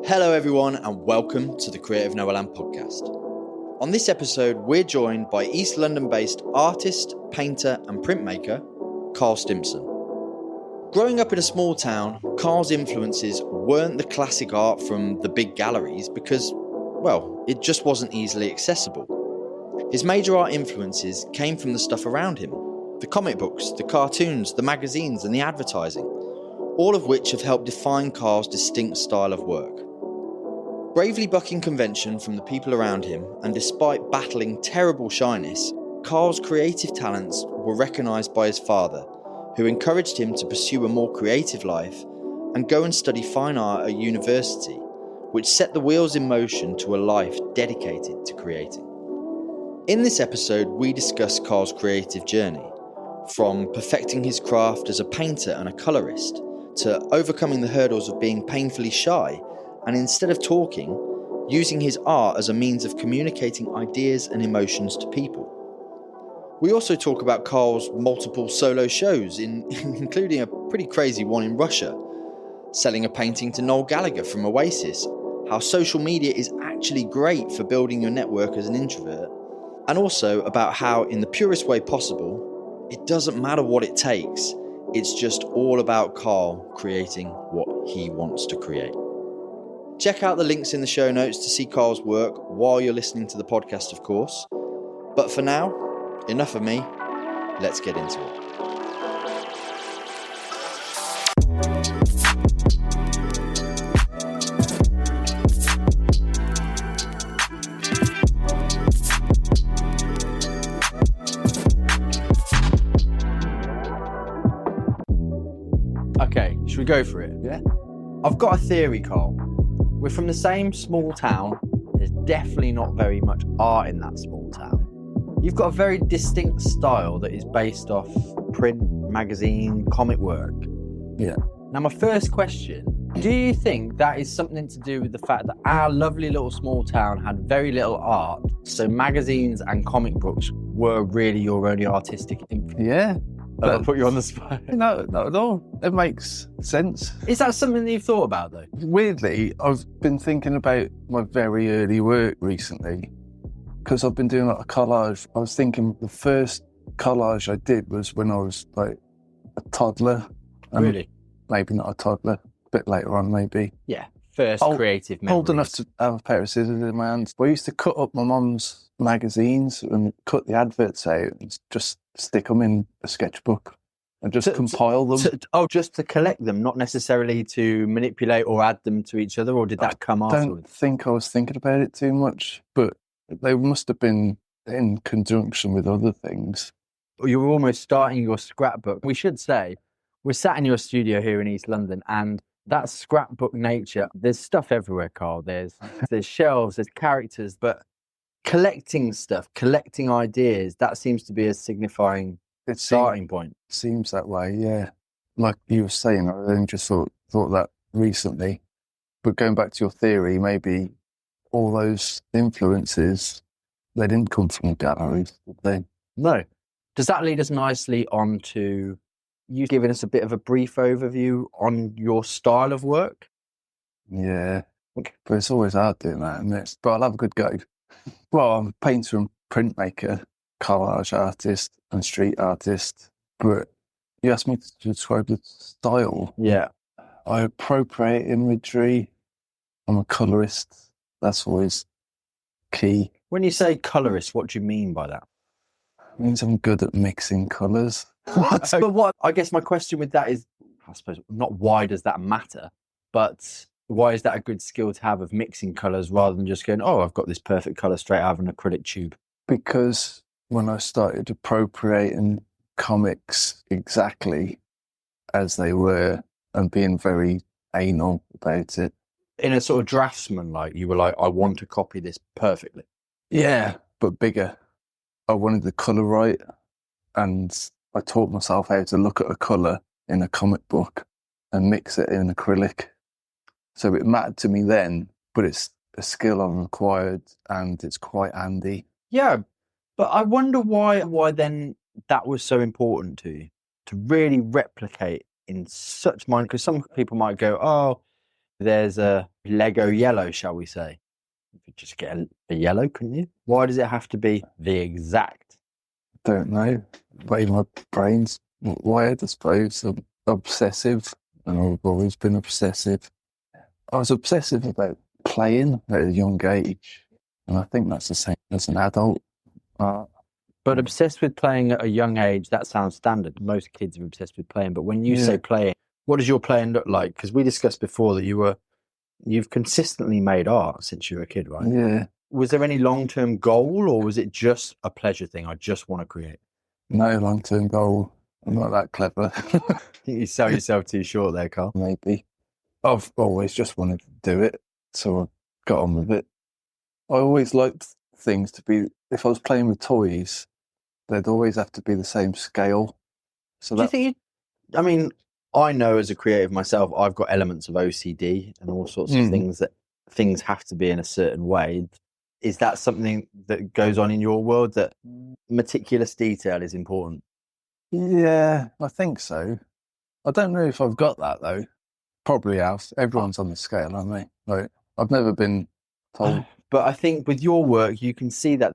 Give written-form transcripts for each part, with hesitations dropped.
Hello everyone and welcome to the Creative Noahland podcast. On this episode we're joined by East London based artist, painter and printmaker Carl Stimpson. Growing up in a small town, Carl's influences weren't the classic art from the big galleries because, well, it just wasn't easily accessible. His major art influences came from the stuff around him, the comic books, the cartoons, the magazines and the advertising, all of which have helped define Carl's distinct style of work. Bravely bucking convention from the people around him, and despite battling terrible shyness, Carl's creative talents were recognised by his father, who encouraged him to pursue a more creative life and go and study fine art at university, which set the wheels in motion to a life dedicated to creating. In this episode, we discuss Carl's creative journey, from perfecting his craft as a painter and a colourist, to overcoming the hurdles of being painfully shy, and instead of talking, using his art as a means of communicating ideas and emotions to people. We also talk about Carl's multiple solo shows, including a pretty crazy one in Russia, selling a painting to Noel Gallagher from Oasis, how social media is actually great for building your network as an introvert, and also about how, in the purest way possible, it doesn't matter what it takes, it's just all about Carl creating what he wants to create. Check out the links in the show notes to see Carl's work while you're listening to the podcast, of course. But for now, enough of me, let's get into it. Okay, should we go for it? Yeah. I've got a theory, Carl. We're from the same small town. There's definitely not very much art in that small town. You've got a very distinct style that is based off print, magazine, comic work. Yeah. Now, my first question, do you think that is something to do with the fact that our lovely little small town had very little art, so magazines and comic books were really your only artistic influence? Yeah. I'll put you on the spot. No, not at all. It makes sense. Is that something that you've thought about, though? Weirdly, I've been thinking about my very early work recently because I've been doing a lot of collage. I was thinking the first collage I did was when I was like a toddler. Really? Maybe not a toddler, a bit later on maybe. Yeah, first creative memories. Old enough to have a pair of scissors in my hands. I used to cut up my mum's magazines and cut the adverts out and just stick them in a sketchbook and just compile them. Just to collect them, not necessarily to manipulate or add them to each other, or did that come afterwards? I don't think I was thinking about it too much, but they must have been in conjunction with other things. You were almost starting your scrapbook. We should say, we're sat in your studio here in East London, and that scrapbook nature, there's stuff everywhere, Carl. There's shelves, there's characters, but collecting stuff, collecting ideas, that seems to be a signifying starting point. Seems that way, yeah. Like you were saying, I only just thought that recently. But going back to your theory, maybe all those influences, they didn't come from galleries, did they? No. Does that lead us nicely on to you giving us a bit of a brief overview on your style of work? Yeah, but it's always hard doing that, isn't it? But I'll have a good go. Well, I'm a painter and printmaker, collage artist and street artist, but you asked me to describe the style. Yeah. I appropriate imagery. I'm a colourist. That's always key. When you say colourist, what do you mean by that? It means I'm good at mixing colours. But what, I guess my question with that is, I suppose, not why does that matter, but why is that a good skill to have of mixing colours rather than just going, oh, I've got this perfect colour straight out of an acrylic tube? Because when I started appropriating comics exactly as they were and being very anal about it. In a sort of draftsman, like you were like, I want to copy this perfectly. Yeah, but bigger. I wanted the colour right, and I taught myself how to look at a colour in a comic book and mix it in acrylic. So it mattered to me then, but it's a skill I've acquired and it's quite handy. Yeah, but I wonder why then that was so important to you, to really replicate in such mind, because some people might go, oh, There's a Lego yellow, shall we say? You could just get a yellow, couldn't you? Why does it have to be the exact? Don't know. Way my brain's wired, I suppose. I'm obsessive, and I've always been obsessive. I was obsessive about playing at a young age, and I think that's the same as an adult. But obsessed with playing at a young age, that sounds standard. Most kids are obsessed with playing. But when you say playing, what does your playing look like? Because we discussed before that you've consistently made art since you were a kid, right? Yeah. Was there any long-term goal, or was it just a pleasure thing? I just want to create. No long-term goal. I'm not that clever. I think you sell yourself too short there, Carl. Maybe. I've always just wanted to do it, so I got on with it. I always liked things to be, if I was playing with toys, they'd always have to be the same scale. So Do you think I mean, I know as a creative myself, I've got elements of OCD and all sorts of things that things have to be in a certain way. Is that something that goes on in your world, that meticulous detail is important? Yeah, I think so. I don't know if I've got that though. Probably have. Everyone's on the scale, aren't they? Like, I've never been told. But I think with your work, you can see that,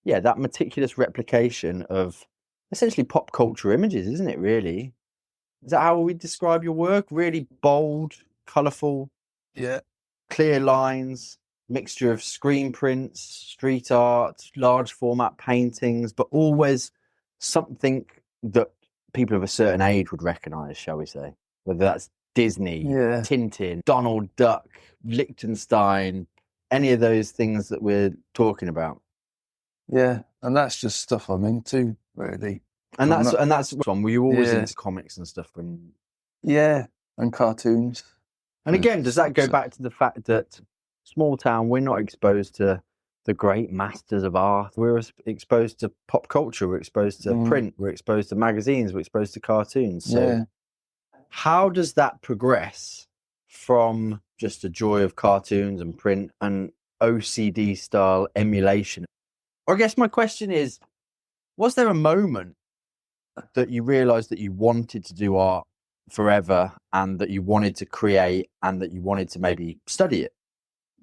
that meticulous replication of essentially pop culture images, isn't it, really? Is that how we describe your work? Really bold, colourful, clear lines, mixture of screen prints, street art, large format paintings, but always something that people of a certain age would recognise, shall we say? Whether that's Disney, Tintin, Donald Duck, Liechtenstein, any of those things that we're talking about. Yeah, and that's just stuff I'm into, really. And that's one. Were you always into comics and stuff? Yeah, and cartoons. And again, does that go back to the fact that small town, we're not exposed to the great masters of art? We're exposed to pop culture. We're exposed to print. We're exposed to magazines. We're exposed to cartoons. So how does that progress from just a joy of cartoons and print and OCD style emulation? Or I guess my question is, was there a moment that you realised that you wanted to do art forever and that you wanted to create and that you wanted to maybe study it?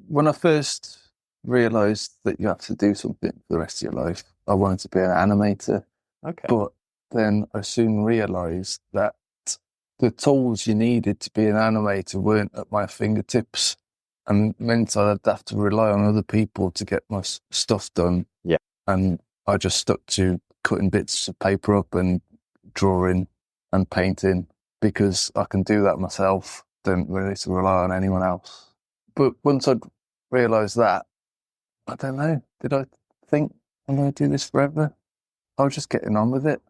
When I first realised that you have to do something for the rest of your life, I wanted to be an animator. Okay. But then I soon realised that the tools you needed to be an animator weren't at my fingertips, and meant I'd have to rely on other people to get my stuff done. Yeah. And I just stuck to cutting bits of paper up and drawing and painting because I can do that myself. Don't really need to rely on anyone else. But once I'd realised that, I don't know, did I think I'm going to do this forever? I was just getting on with it.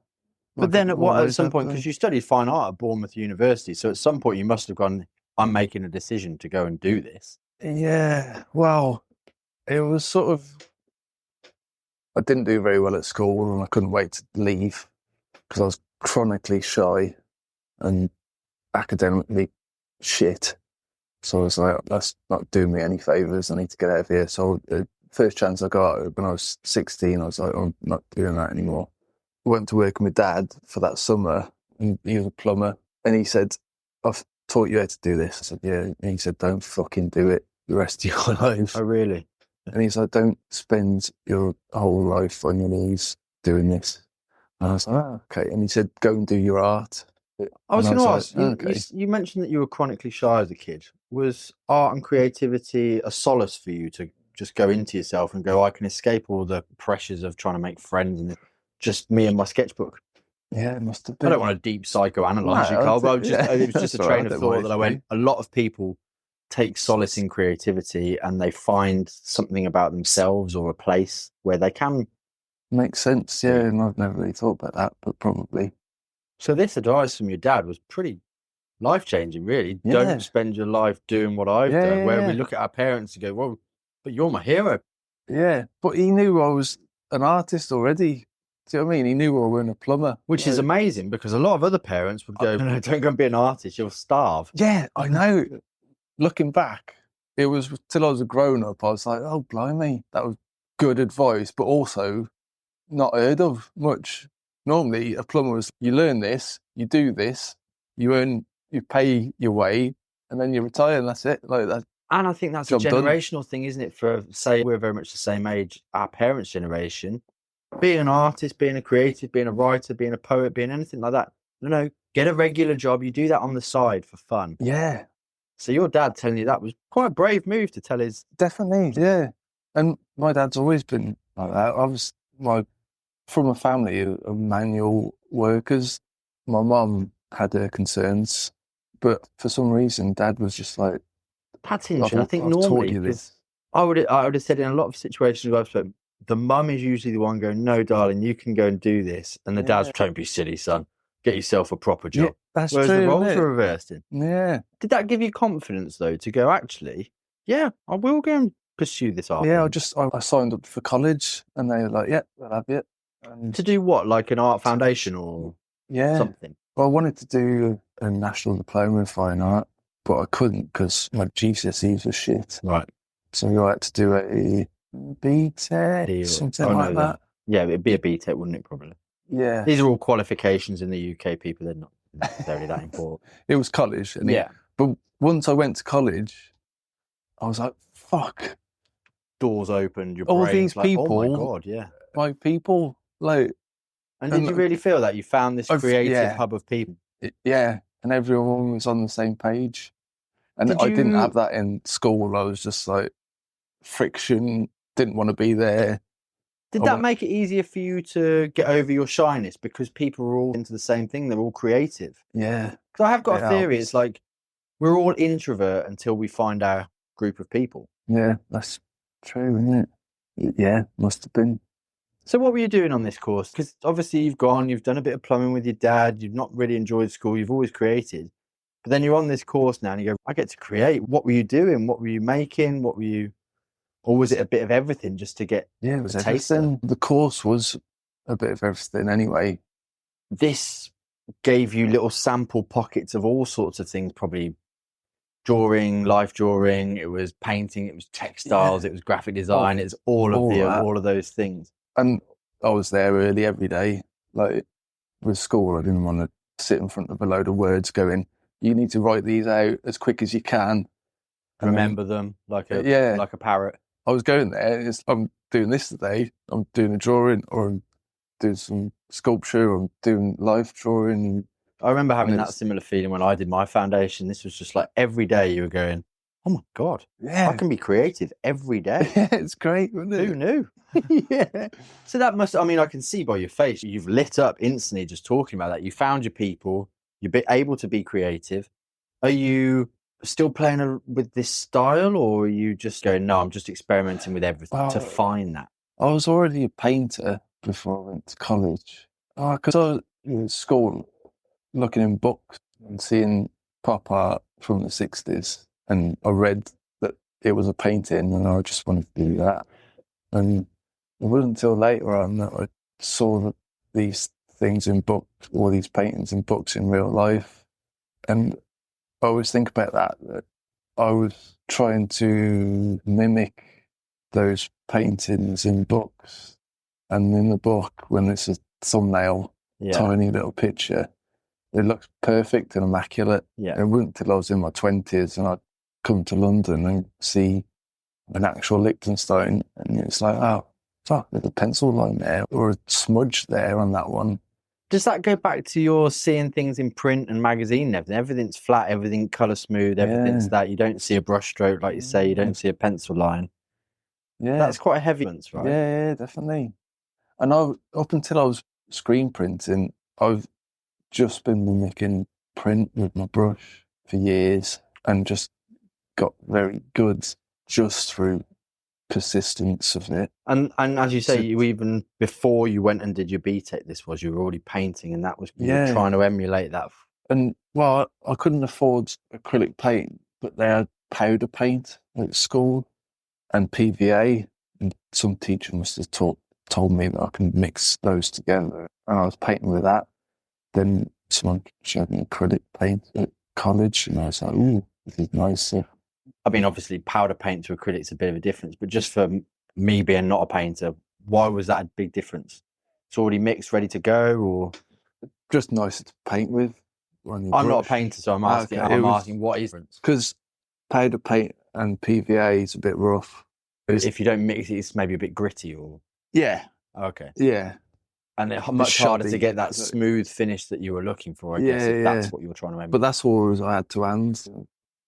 But then at some point, because you studied fine art at Bournemouth University, so at some point you must have gone, I'm making a decision to go and do this. Yeah, well, it was sort of, I didn't do very well at school and I couldn't wait to leave because I was chronically shy and academically shit. So I was like, that's not doing me any favours. I need to get out of here. So the first chance I got when I was 16, I was like, I'm not doing that anymore. I went to work with my dad for that summer, and he was a plumber. And he said, I've taught you how to do this. I said, yeah. And he said, don't fucking do it the rest of your life. Oh, really? And he's like, don't spend your whole life on your knees doing this. And I was like, oh, okay. And he said, go and do your art. I was going to ask, you mentioned that you were chronically shy as a kid. Was art and creativity a solace for you to just go into yourself and go, I can escape all the pressures of trying to make friends and just me and my sketchbook? Yeah, it must have been. I don't want to deep psychoanalyze you, Carl, but it was just a train of thought that I went, a lot of people take solace in creativity and they find something about themselves or a place where they can. Makes sense, yeah, and I've never really thought about that, but probably. So this advice from your dad was pretty life-changing, really. Yeah. Don't spend your life doing what I've done, where we look at our parents and go, well, but you're my hero. Yeah, but he knew I was an artist already. Do you know what I mean? He knew I wasn't a plumber. Which is amazing, because a lot of other parents would go, no, don't go and be an artist, you'll starve. Yeah, I know. Looking back, it was till I was a grown-up, I was like, oh, blimey, that was good advice, but also not heard of much. Normally, a plumber was, you learn this, you do this, you pay your way, and then you retire, and that's it. Like that. And I think that's a Job done. generational thing, isn't it? For, say, we're very much the same age, our parents' generation, being an artist, being a creative, being a writer, being a poet, being anything like that. Get a regular job. You do that on the side for fun. Yeah. So your dad telling you that was quite a brave move to tell his... Definitely, yeah. And my dad's always been like that. I was from a family of manual workers. My mum had her concerns, but for some reason, Dad was just like, That's interesting. I think I've taught normally, you this. I would have said in a lot of situations where I've spoken, the mum is usually the one going, no, darling, you can go and do this. And the dad's, don't be silly, son. Get yourself a proper job. Yeah, that's Whereas true, the roles isn't it? are reversed in. Yeah. Did that give you confidence, though, to go, actually, yeah, I will go and pursue this art? Yeah, I signed up for college, and they were like, yeah, we'll have you. And To do what, like an art foundation or something? Well, I wanted to do a national diploma in fine art, but I couldn't because my GCSEs were shit. Right. So I had to do a BTEC, something like that. Yeah, it'd be a BTEC, wouldn't it, probably? Yeah. These are all qualifications in the UK, people. They're not necessarily that important. It was college. But once I went to college, I was like, fuck. Doors opened, your all brain's these like, people, oh my God, yeah. My people, like... And did you really feel that? You found this creative hub of people? Yeah, and everyone was on the same page. And I didn't have that in school. I was just like, friction, didn't want to be there. Did that make it easier for you to get over your shyness because people are all into the same thing? They're all creative. Yeah. Because I have got a theory. It's like we're all introvert until we find our group of people. Yeah, that's true, isn't it? Yeah, must have been. So what were you doing on this course? Because obviously you've done a bit of plumbing with your dad. You've not really enjoyed school. You've always created. But then you're on this course now and you go, I get to create. What were you doing? What were you making? Or was it a bit of everything just to get it was everything. The course was a bit of everything anyway. This gave you little sample pockets of all sorts of things, probably drawing, life drawing, it was painting, it was textiles, it was graphic design, it's all of those things. And I was there early every day. Like with school, I didn't want to sit in front of a load of words going, you need to write these out as quick as you can. Remember them like a parrot. I was going there, I'm doing this today, I'm doing a drawing, or I'm doing some sculpture, or I'm doing life drawing. I remember having that similar feeling when I did my foundation. This was just like every day you were going, oh my God, I can be creative every day. Yeah, it's great, isn't it? Who knew? Yeah. So that must, I can see by your face, you've lit up instantly just talking about that. You found your people, you're able to be creative. Are you still playing with this style, or are you just going, no, I'm just experimenting with everything to find that? I was already a painter before I went to college. Because I was in school looking in books and seeing pop art from the 60s, and I read that it was a painting and I just wanted to do that. And it wasn't until later on that I saw these things in books, all these paintings in books in real life. And I always think about that I was trying to mimic those paintings in books. And in the book, when it's a thumbnail, tiny little picture, it looks perfect and immaculate. Yeah. It wasn't until I was in my 20s and I'd come to London and see an actual Liechtenstein, and it's like, oh, fuck, there's a pencil line there or a smudge there on that one. Does that go back to your seeing things in print and magazine and everything? Everything's flat, everything colour smooth, everything's that. You don't see a brush stroke, like you say, you don't see a pencil line. Yeah. That's quite a heavy influence, right? Yeah, definitely. And up until I was screen printing, I've just been mimicking print with my brush for years and just got very good just through persistence of it. And as you say, you even before you went and did your BTEC, you were already painting, and that was you were trying to emulate that. And well, I couldn't afford acrylic paint, but they had powder paint at school and PVA, and some teacher must have told me that I can mix those together, and I was painting with that. Then someone showed me acrylic paint at college, and I was like, ooh, this is nice. Obviously, powder paint to acrylic's a bit of a difference, but just for me being not a painter, why was that a big difference? It's already mixed, ready to go, or just nicer to paint with? on your I'm not a brush? painter, so I'm asking. Okay, I'm asking what is difference? Because powder paint and PVA is a bit rough. If you don't mix it, it's maybe a bit gritty, or Yeah, okay, yeah, and it's much harder to get that smooth finish that you were looking for. I guess if that's what you were trying to make. But that's all I had to hand.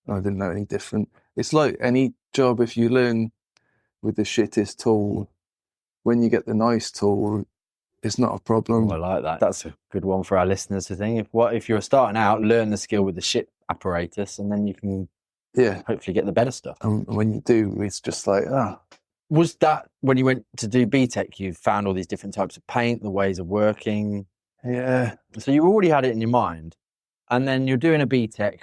I didn't know any different. It's like any job. If you learn with the shittest tool, when you get the nice tool, it's not a problem. I like that. That's a good one for our listeners to think. If you're starting out, learn the skill with the shit apparatus, and then you can hopefully get the better stuff. And when you do, it's just like, Was that when you went to do BTEC, you found all these different types of paint, the ways of working? Yeah. So you already had it in your mind. And then you're doing a BTEC.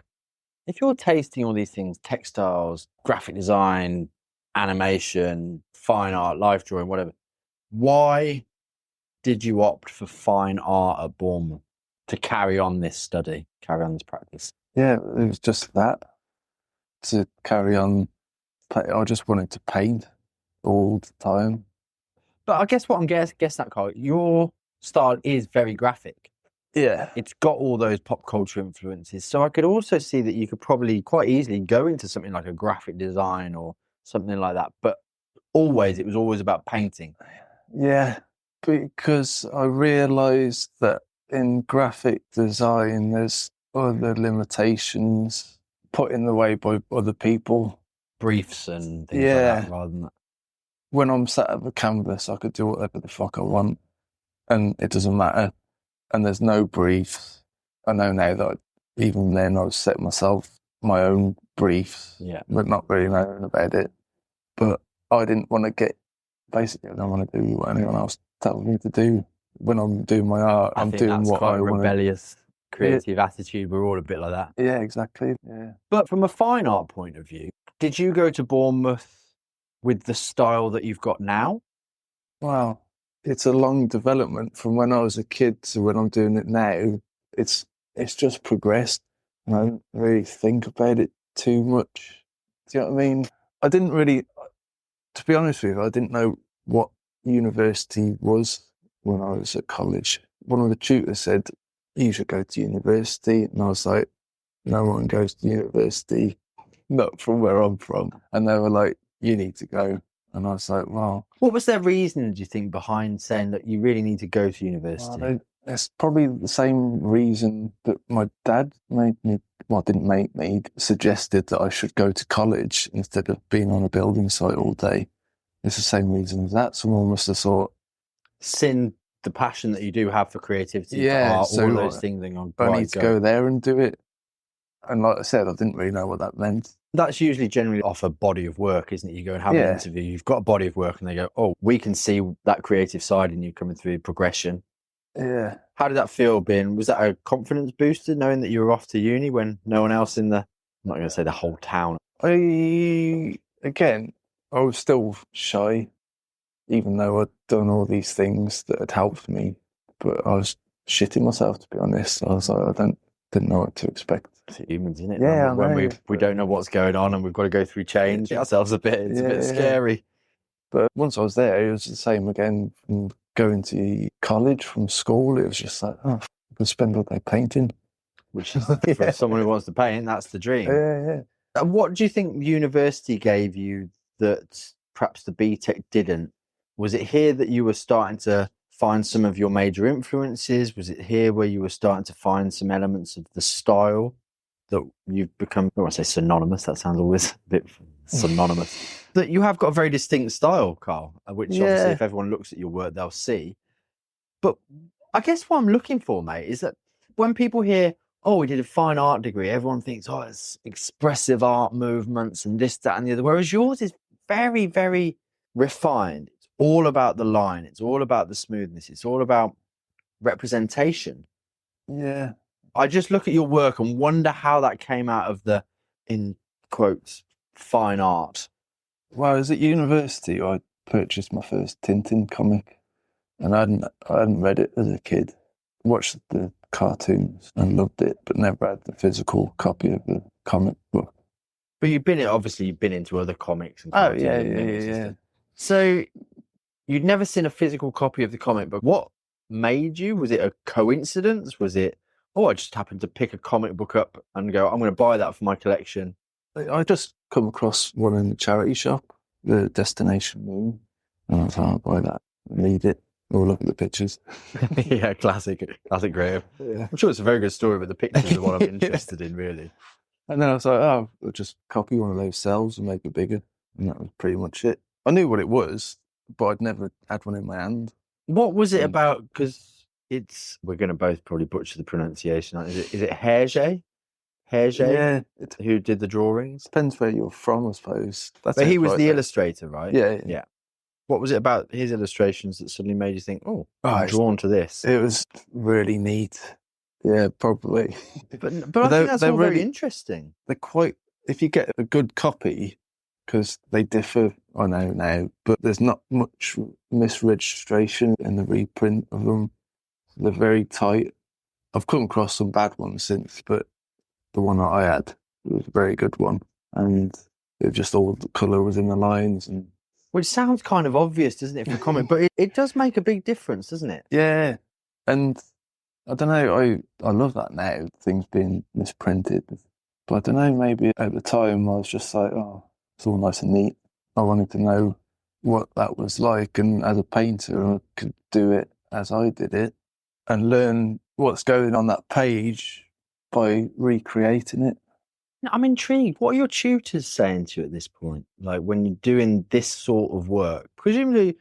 If you're tasting all these things, textiles, graphic design, animation, fine art, life drawing, whatever, why did you opt for fine art at Bournemouth to carry on this study, carry on this practice? Yeah, it was just that, to carry on. I just wanted to paint all the time. But I guess what I'm guess that, Carl, your style is very graphic. Yeah. It's got all those pop culture influences. So I could also see that you could probably quite easily go into something like a graphic design or something like that. But it was always about painting. Yeah, because I realised that in graphic design, there's other limitations put in the way by other people. Briefs and things like that, rather than that. When I'm sat at the canvas, I could do whatever the fuck I want, and it doesn't matter. And there's no briefs. I know now that even then I was setting myself my own briefs, but not really knowing about it. But I didn't want to basically, I don't want to do what anyone else tells me to do. When I'm doing my art, I'm doing what I want. Rebellious, creative attitude. We're all a bit like that. Yeah, exactly. Yeah. But from a fine art point of view, did you go to Bournemouth with the style that you've got now? Wow. It's a long development from when I was a kid to when I'm doing it now. It's just progressed. I don't really think about it too much. Do you know what I mean? I didn't really, to be honest with you, I didn't know what university was when I was at college. One of the tutors said, you should go to university. And I was like, no one goes to university, not from where I'm from. And they were like, you need to go. And I was like, well... What was their reason, do you think, behind saying that you really need to go to university? Well, it's probably the same reason that my dad didn't make me, suggested that I should go to college instead of being on a building site all day. It's the same reason as that. Someone must have thought... Seen the passion that you do have for creativity, for art, all those things. I need to go there and do it. And like I said, I didn't really know what that meant. That's usually generally off a body of work, isn't it? You go and have an interview, you've got a body of work, and they go, oh, we can see that creative side in you coming through progression. Yeah. How did that feel, was that a confidence booster, knowing that you were off to uni when no one else I'm not going to say the whole town. I was still shy, even though I'd done all these things that had helped me. But I was shitting myself, to be honest. I was like, didn't know what to expect. It's humans, isn't it? Yeah, when we don't know what's going on and we've got to go through change ourselves a bit. It's a bit scary. But once I was there, it was the same again. From going to college from school, it was just like, I can spend all day painting. Which is, for someone who wants to paint, that's the dream. Yeah. And what do you think university gave you that perhaps the BTEC didn't? Was it here that you were starting to find some of your major influences? Was it here where you were starting to find some elements of the style that you've become, I don't want to say synonymous, that sounds always a bit synonymous, that you have got a very distinct style, Carl, which obviously if everyone looks at your work, they'll see. But I guess what I'm looking for, mate, is that when people hear, oh, we did a fine art degree, everyone thinks, oh, it's expressive art movements and this, that, and the other. Whereas yours is very, very refined. It's all about the line. It's all about the smoothness. It's all about representation. Yeah. I just look at your work and wonder how that came out of the, in quotes, fine art. Well, I was at university. I purchased my first Tintin comic, and I hadn't read it as a kid. Watched the cartoons and loved it, but never had the physical copy of the comic book. But you've been into other comics and cartoons. Yeah. So you'd never seen a physical copy of the comic book. What made you? Was it a coincidence? Was it I just happened to pick a comic book up and go, I'm going to buy that for my collection. I just come across one in the charity shop, the Destination Moon, and I was like, I'll buy that, read it, or look at the pictures. Yeah, classic Graham. Yeah. I'm sure it's a very good story, but the pictures are what I'm interested in, really. And then I was like, oh, I'll just copy one of those cells and make it bigger. And that was pretty much it. I knew what it was, but I'd never had one in my hand. What was it about? Because we're going to both probably butcher the pronunciation. Is it Hergé? Yeah. Who did the drawings? Depends where you're from, I suppose. But he was the illustrator, right? Yeah. What was it about his illustrations that suddenly made you think, I'm it's drawn to this? It was really neat. Yeah, probably. But I think that's all very interesting. They're quite, if you get a good copy, because they differ, I know now, but there's not much misregistration in the reprint of them. They're very tight. I've come across some bad ones since, but the one that I had was a very good one. And it just all the colour was in the lines. And which sounds kind of obvious, doesn't it, for comic? But it does make a big difference, doesn't it? Yeah. And I don't know, I love that now, things being misprinted. But I don't know, maybe at the time I was just like, it's all nice and neat. I wanted to know what that was like, and as a painter, I could do it as I did it and learn what's going on that page by recreating it. I'm intrigued. What are your tutors saying to you at this point? Like when you're doing this sort of work? Presumably,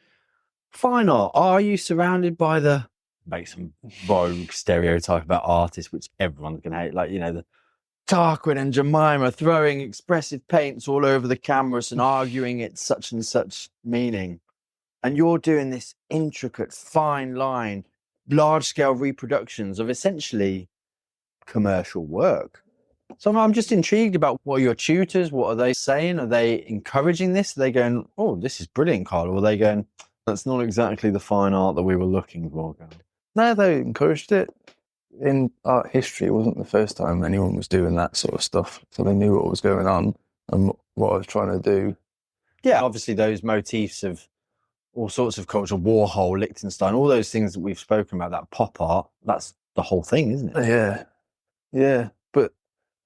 fine art, are you surrounded by make some rogue stereotype about artists, which everyone can hate, like, the Tarquin and Jemima throwing expressive paints all over the canvas and arguing it's such and such meaning. And you're doing this intricate, fine line, large-scale reproductions of essentially commercial work. So I'm just intrigued about what are your tutors, what are they saying? Are they encouraging this? Are they going, this is brilliant, Carl? Or are they going, that's not exactly the fine art that we were looking for? No, they encouraged it. In art history, it wasn't the first time anyone was doing that sort of stuff. So they knew what was going on and what I was trying to do. Yeah, obviously those motifs of all sorts of culture, Warhol, Liechtenstein, all those things that we've spoken about, that pop art, that's the whole thing, isn't it? Yeah. But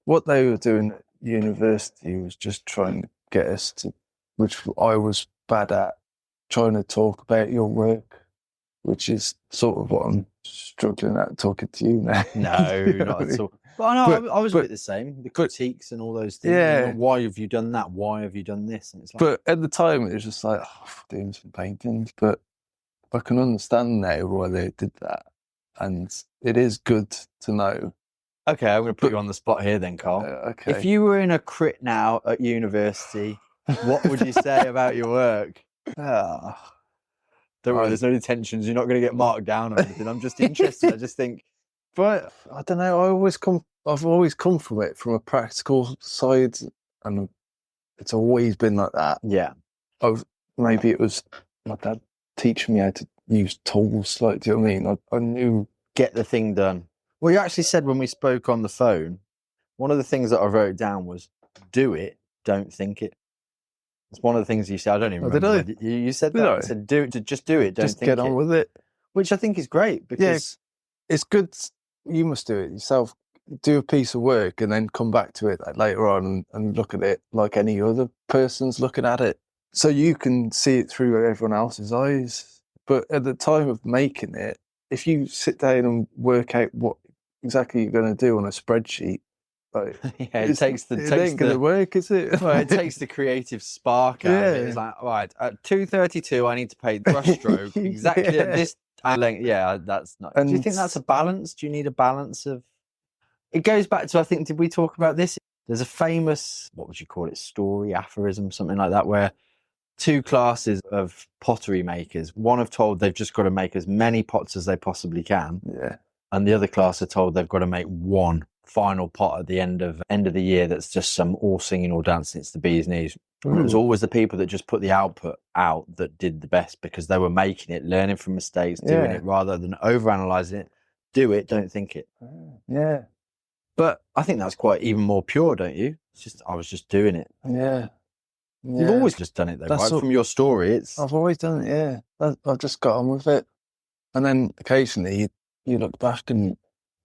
what they were doing at university was just trying to get us to, which I was bad at, trying to talk about your work, which is sort of what I'm struggling at talking to you now. No, not at all. But I was a bit the same. The critiques and all those things. Yeah. Why have you done that? Why have you done this? And it's like, but at the time, it was just like, doing some paintings. But I can understand now why they did that. And it is good to know. Okay, I'm going to put you on the spot here then, Carl. Okay. If you were in a crit now at university, what would you say about your work? Don't worry, there's no detentions. You're not going to get marked down or anything. I'm just interested. I just think. But I don't know. I've always come from it from a practical side, and it's always been like that. Yeah. Maybe it was my dad teaching me how to use tools. Like, do you know what I mean? I knew get the thing done. Well, you actually said when we spoke on the phone, one of the things that I wrote down was do it, don't think it. It's one of the things you said. I don't even remember. Did I? You said that. I said, just do it. Don't just think get on with it. Which I think is great because it's good. You must do it yourself. Do a piece of work and then come back to it later on and look at it like any other person's looking at it. So you can see it through everyone else's eyes. But at the time of making it, if you sit down and work out what exactly you're going to do on a spreadsheet, it ain't going to work, is it? Well, it takes the creative spark out of it. It's like, right, at 2:32, I need to paint brushstroke exactly at this length. Yeah, that's not. Do you think that's a balance? Do you need a balance of? It goes back to, I think, did we talk about this? There's a famous, what would you call it, story, aphorism, something like that, where two classes of pottery makers, one have told they've just got to make as many pots as they possibly can. Yeah. And the other class are told they've got to make one final pot at the end of the year that's just some all singing or dancing. It's the bee's knees. And it was always the people that just put the output out that did the best because they were making it, learning from mistakes, doing it rather than overanalyzing it. Do it, don't think it. Yeah. But I think that's quite even more pure, don't you? It's just, I was just doing it. Yeah. You've always just done it though, right? From your story, I've always done it, yeah. I've just got on with it. And then occasionally you look back and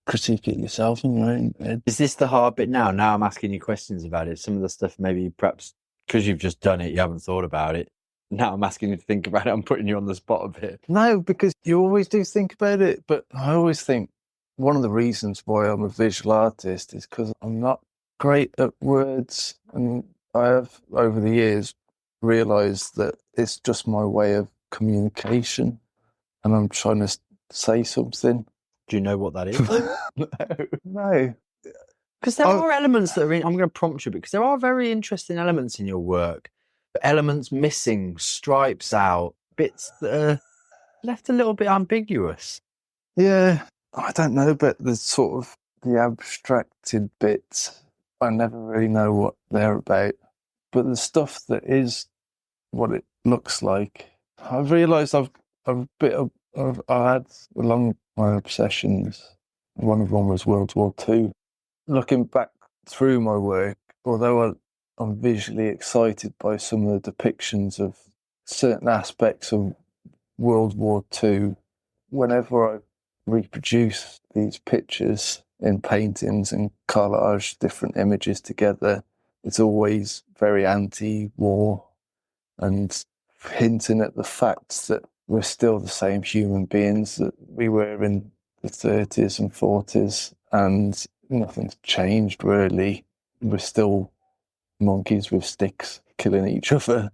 critique it yourself in your own head. Is this the hard bit now? Now I'm asking you questions about it. Some of the stuff maybe perhaps because you've just done it, you haven't thought about it. Now I'm asking you to think about it. I'm putting you on the spot a bit. No, because you always do think about it. But I always think one of the reasons why I'm a visual artist is because I'm not great at words. And I have, over the years, realised that it's just my way of communication. And I'm trying to say something. Do you know what that is? No. Because there are elements that are in, I'm going to prompt you because there are very interesting elements in your work. Elements missing, stripes out, bits that are left a little bit ambiguous. Yeah, I don't know, but the sort of the abstracted bits, I never really know what they're about. But the stuff that is what it looks like, I've realised I had along my obsessions. One of them was World War II. Looking back through my work, although I'm visually excited by some of the depictions of certain aspects of World War II, whenever I reproduce these pictures in paintings and collage different images together, it's always very anti-war and hinting at the fact that we're still the same human beings that we were in the 30s and 40s, and nothing's changed really. We're still monkeys with sticks killing each other.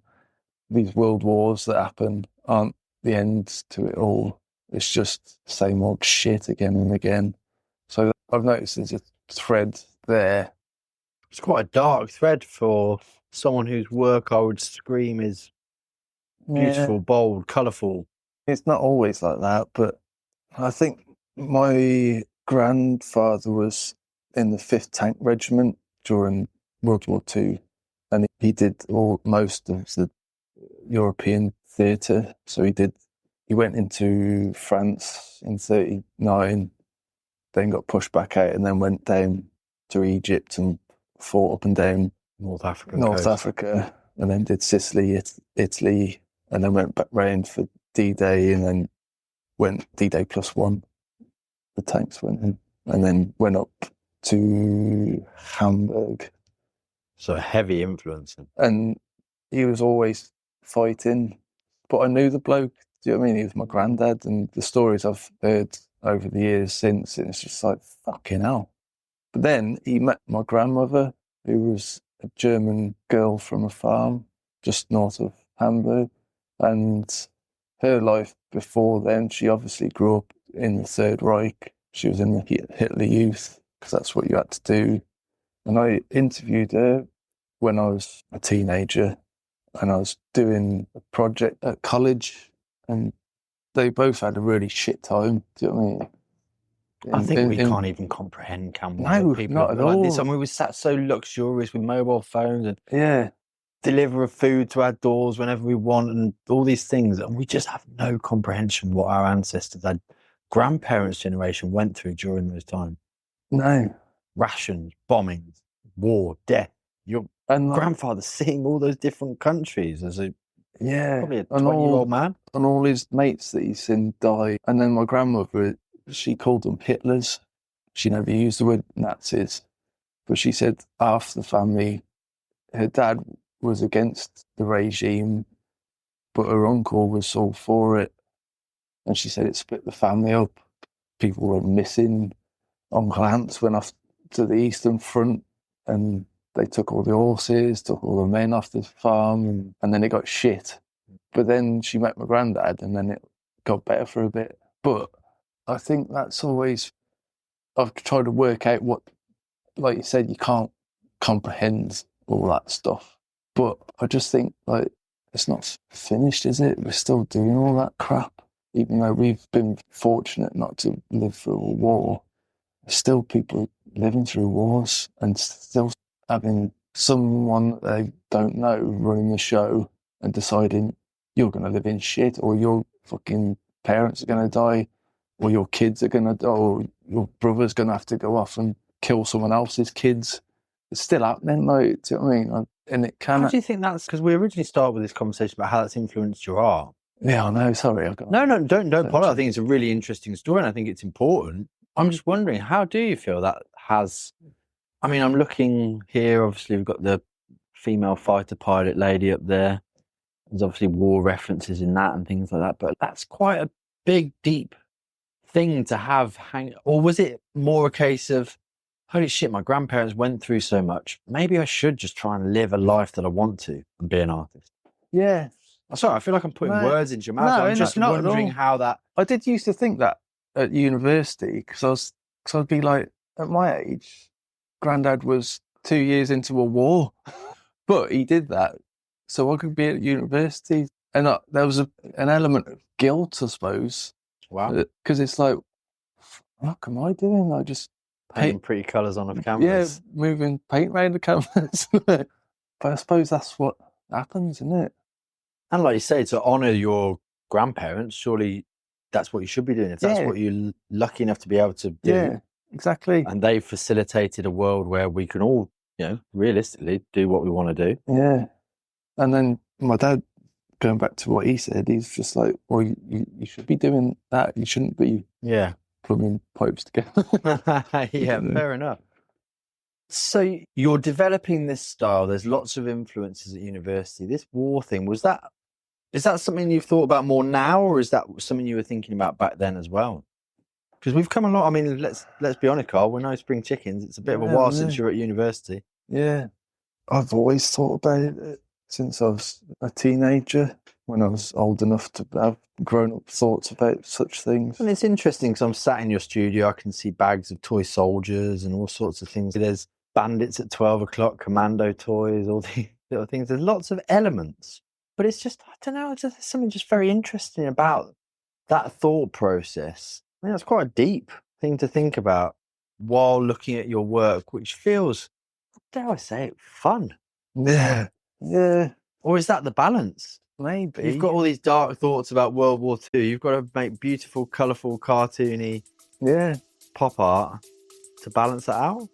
These world wars that happen aren't the end to it all. It's just same old shit again and again. So I've noticed there's a thread there. It's quite a dark thread for someone whose work I would scream is beautiful, bold, colourful. It's not always like that, but I think my grandfather was in the 5th Tank Regiment during World War II, and he did most of the European theatre. So he went into France in 1939, then got pushed back out, and then went down to Egypt and fought up and down North Africa, and then did Sicily, Italy, and then went back round for D-Day, and then went D-Day +1. The tanks went in, and then went up to Hamburg. So a heavy influence. And he was always fighting, but I knew the bloke. Do you know what I mean? He was my granddad, and the stories I've heard over the years since, it's just like, fucking hell. But then he met my grandmother, who was a German girl from a farm just north of Hamburg, and her life before then, she obviously grew up in the Third Reich. She was in the Hitler Youth, because that's what you had to do. And I interviewed her when I was a teenager, and I was doing a project at college, and they both had a really shit time. Do you know what I mean? I think we can't even comprehend, can we? No, people not at like all. This. I mean, we sat so luxurious with mobile phones and Yeah, deliver food to our doors whenever we want and all these things. And we just have no comprehension what our ancestors, our grandparents' generation went through during those times. no. Rations, bombings, war, death. Your grandfather seeing all those different countries as probably a 20-year-old man. And all his mates that he's seen die. And then my grandmother, she called them Hitlers. She never used the word Nazis. But she said half the family, her dad was against the regime, but her uncle was all for it. And she said it split the family up. People were missing. Uncle Hans went off to the Eastern Front, and they took all the horses, took all the men off the farm, and then it got shit. But then she met my granddad, and then it got better for a bit. But I think that's always, I've tried to work out what, like you said, you can't comprehend all that stuff. But I just think, like, it's not finished, is it? We're still doing all that crap. Even though we've been fortunate not to live through a war, there's still people living through wars and still having someone they don't know running the show and deciding you're going to live in shit, or your fucking parents are going to die, or your kids are going to die, or your brother's going to have to go off and kill someone else's kids. It's still happening, like, do you know what I mean? And it can. How do you think that's, because we originally started with this conversation about how that's influenced your art? Yeah, I know. Sorry, I've got. No, don't apologize. I think it's a really interesting story, and I think it's important. I'm just wondering, how do you feel that has... I mean, I'm looking here, obviously we've got the female fighter pilot lady up there. There's obviously war references in that and things like that, but that's quite a big, deep thing to have hang. Or was it more a case of, holy shit, my grandparents went through so much, maybe I should just try and live a life that I want to and be an artist? Yeah. I'm sorry, I feel like I'm putting words into your mouth. No, I'm just not at wondering all. how that... I did used to think that at university, because I'd be like, at my age, Grandad was 2 years into a war, but he did that so I could be at university. And there was an element of guilt, I suppose. Wow. Because it's like, what am I doing? I just painting pretty colours on a canvas. Yeah, moving paint around the canvas. But I suppose that's what happens, isn't it? And like you say, to honour your grandparents, surely that's what you should be doing. If that's what you're lucky enough to be able to do. Yeah, exactly. And they've facilitated a world where we can all, realistically do what we want to do. Yeah. And then my dad, going back to what he said, he's just like, well, you should be doing that. You shouldn't be plumbing pipes together. Yeah, fair enough. So you're developing this style. There's lots of influences at university. This war thing, is that something you've thought about more now, or is that something you were thinking about back then as well? Because we've come a lot. I mean, let's be honest, Carl. We're no spring chickens. It's a bit of a while since you were at university. Yeah, I've always thought about it since I was a teenager, when I was old enough to have grown-up thoughts about such things. And it's interesting because I'm sat in your studio. I can see bags of toy soldiers and all sorts of things. There's bandits at 12 o'clock, commando toys, all these little things. There's lots of elements. But it's just, I don't know, there's something just very interesting about that thought process. I think that's quite a deep thing to think about while looking at your work, which feels, dare I say it, fun. Yeah. Yeah. Or is that the balance? Maybe. You've got all these dark thoughts about World War II. You've got to make beautiful, colourful, cartoony pop art to balance that out.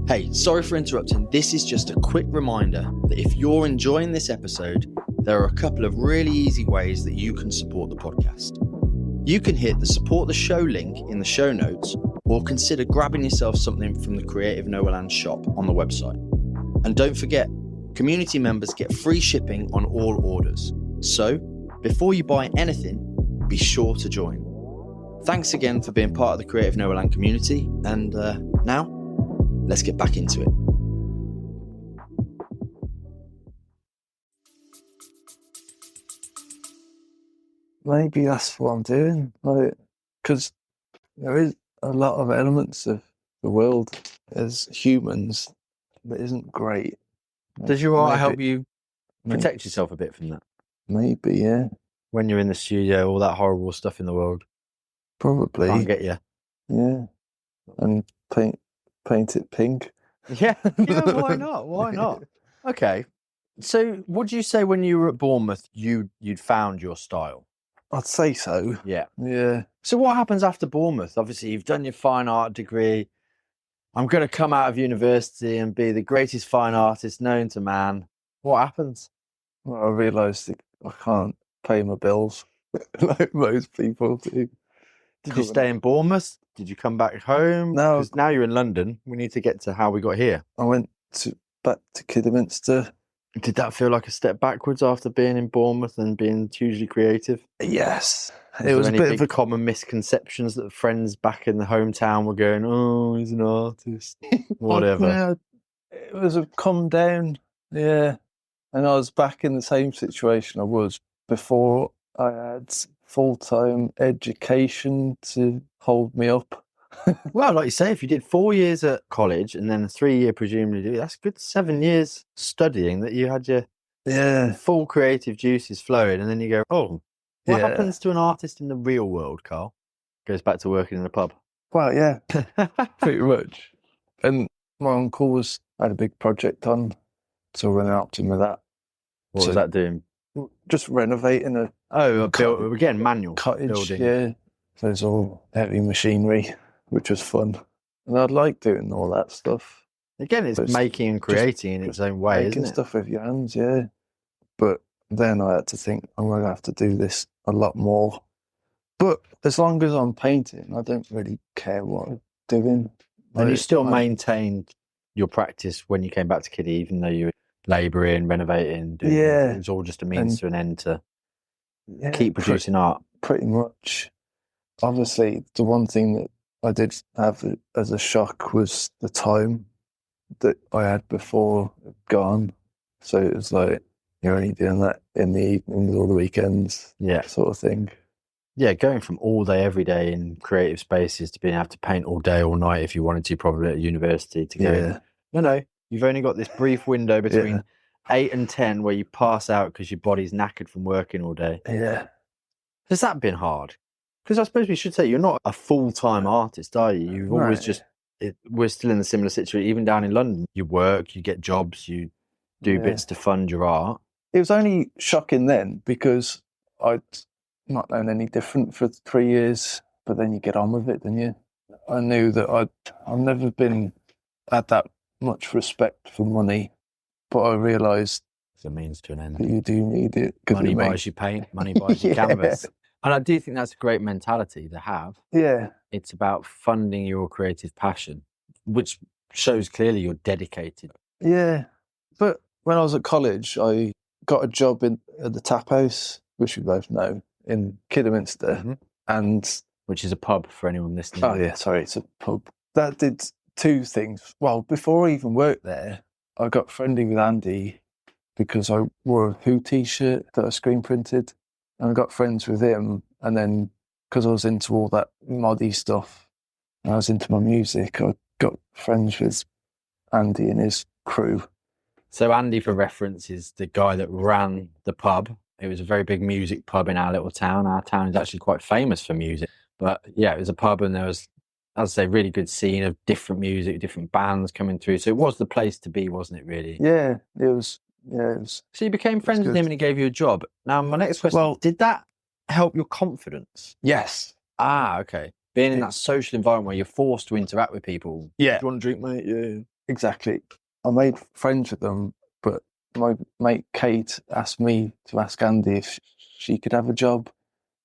Hey, sorry for interrupting. This is just a quick reminder that if you're enjoying this episode, there are a couple of really easy ways that you can support the podcast. You can hit the support the show link in the show notes, or consider grabbing yourself something from the Creative Noahland shop on the website. And don't forget, community members get free shipping on all orders. So, before you buy anything, be sure to join. Thanks again for being part of the Creative Noahland community, and now, let's get back into it. Maybe that's what I'm doing, because there is a lot of elements of the world as humans that isn't great. Does your art help you protect yourself a bit from that? Maybe, yeah. When you're in the studio, all that horrible stuff in the world Probably can't get you. Yeah, and paint it pink. Yeah, why not? Why not? Okay. So would you say when you were at Bournemouth, you'd found your style? I'd say so. Yeah. Yeah. So what happens after Bournemouth? Obviously, you've done your fine art degree. I'm going to come out of university and be the greatest fine artist known to man. What happens? Well, I realised I can't pay my bills like most people do. Did you stay in Bournemouth? Did you come back home? No. Because now you're in London. We need to get to how we got here. I went back to Kidderminster. Did that feel like a step backwards after being in Bournemouth and being hugely creative? Yes. It was a bit of common misconceptions that friends back in the hometown were going, oh, he's an artist, whatever. It was a calm down, yeah. And I was back in the same situation I was before. I had full-time education to hold me up. Well, like you say, if you did 4 years at college and then a 3-year presumably, that's a good 7 years studying that you had your full creative juices flowing, and then you go, oh, what happens to an artist in the real world, Carl? Goes back to working in a pub. Well, yeah, pretty much. And my uncle had a big project on, so I helped him with that. What was that doing? Just renovating a again, manual cottage building. Yeah, so it's all heavy machinery, which was fun, and I'd like doing all that stuff. Again, it's making and creating in its own way, isn't it? Making stuff with your hands, yeah. But then I had to think, I'm going to have to do this a lot more. But as long as I'm painting, I don't really care what I'm doing. And you still maintained your practice when you came back to Kiddie, even though you were labouring, renovating, doing it was all just a means to an end to keep producing art. Pretty much. Obviously, the one thing that I did have as a shock was the time that I had before gone. So it was like, you're only doing that in the evenings or the weekends, sort of thing. Yeah, going from all day, every day in creative spaces to being able to paint all day, all night if you wanted to, probably at university, to go, no, you've only got this brief window between 8 and 10 where you pass out because your body's knackered from working all day. Yeah. Has that been hard? Because I suppose we should say you're not a full-time artist, are you? You've always we're still in a similar situation, even down in London. You work, you get jobs, you do bits to fund your art. It was only shocking then because I'd not known any different for 3 years, but then you get on with it, don't you? I knew that I've never had that much respect for money, but I realised it's a means to an end. That you do need it. Money buys you paint, money buys you canvas. And I do think that's a great mentality to have. Yeah. It's about funding your creative passion, which shows clearly you're dedicated. Yeah. But when I was at college, I got a job at the Tap House, which we both know, in Kidderminster. And which is a pub for anyone listening. Oh, yeah, sorry, it's a pub. That did two things. Well, before I even worked there, I got friendly with Andy because I wore a Who t-shirt that I screen printed. And I got friends with him. And then because I was into all that moddy stuff, and I was into my music, I got friends with Andy and his crew. So Andy, for reference, is the guy that ran the pub. It was a very big music pub in our little town. Our town is actually quite famous for music. But yeah, it was a pub and there was, as I say, really good scene of different music, different bands coming through. So it was the place to be, wasn't it, really? Yeah, it was. Yeah, it was. So you became friends with him and he gave you a job. Now, my next question, did that help your confidence? Yes. Ah, okay. Being in that social environment where you're forced to interact with people. Yeah. Do you want a drink, mate? Yeah. Exactly. I made friends with them, but my mate Kate asked me to ask Andy if she could have a job.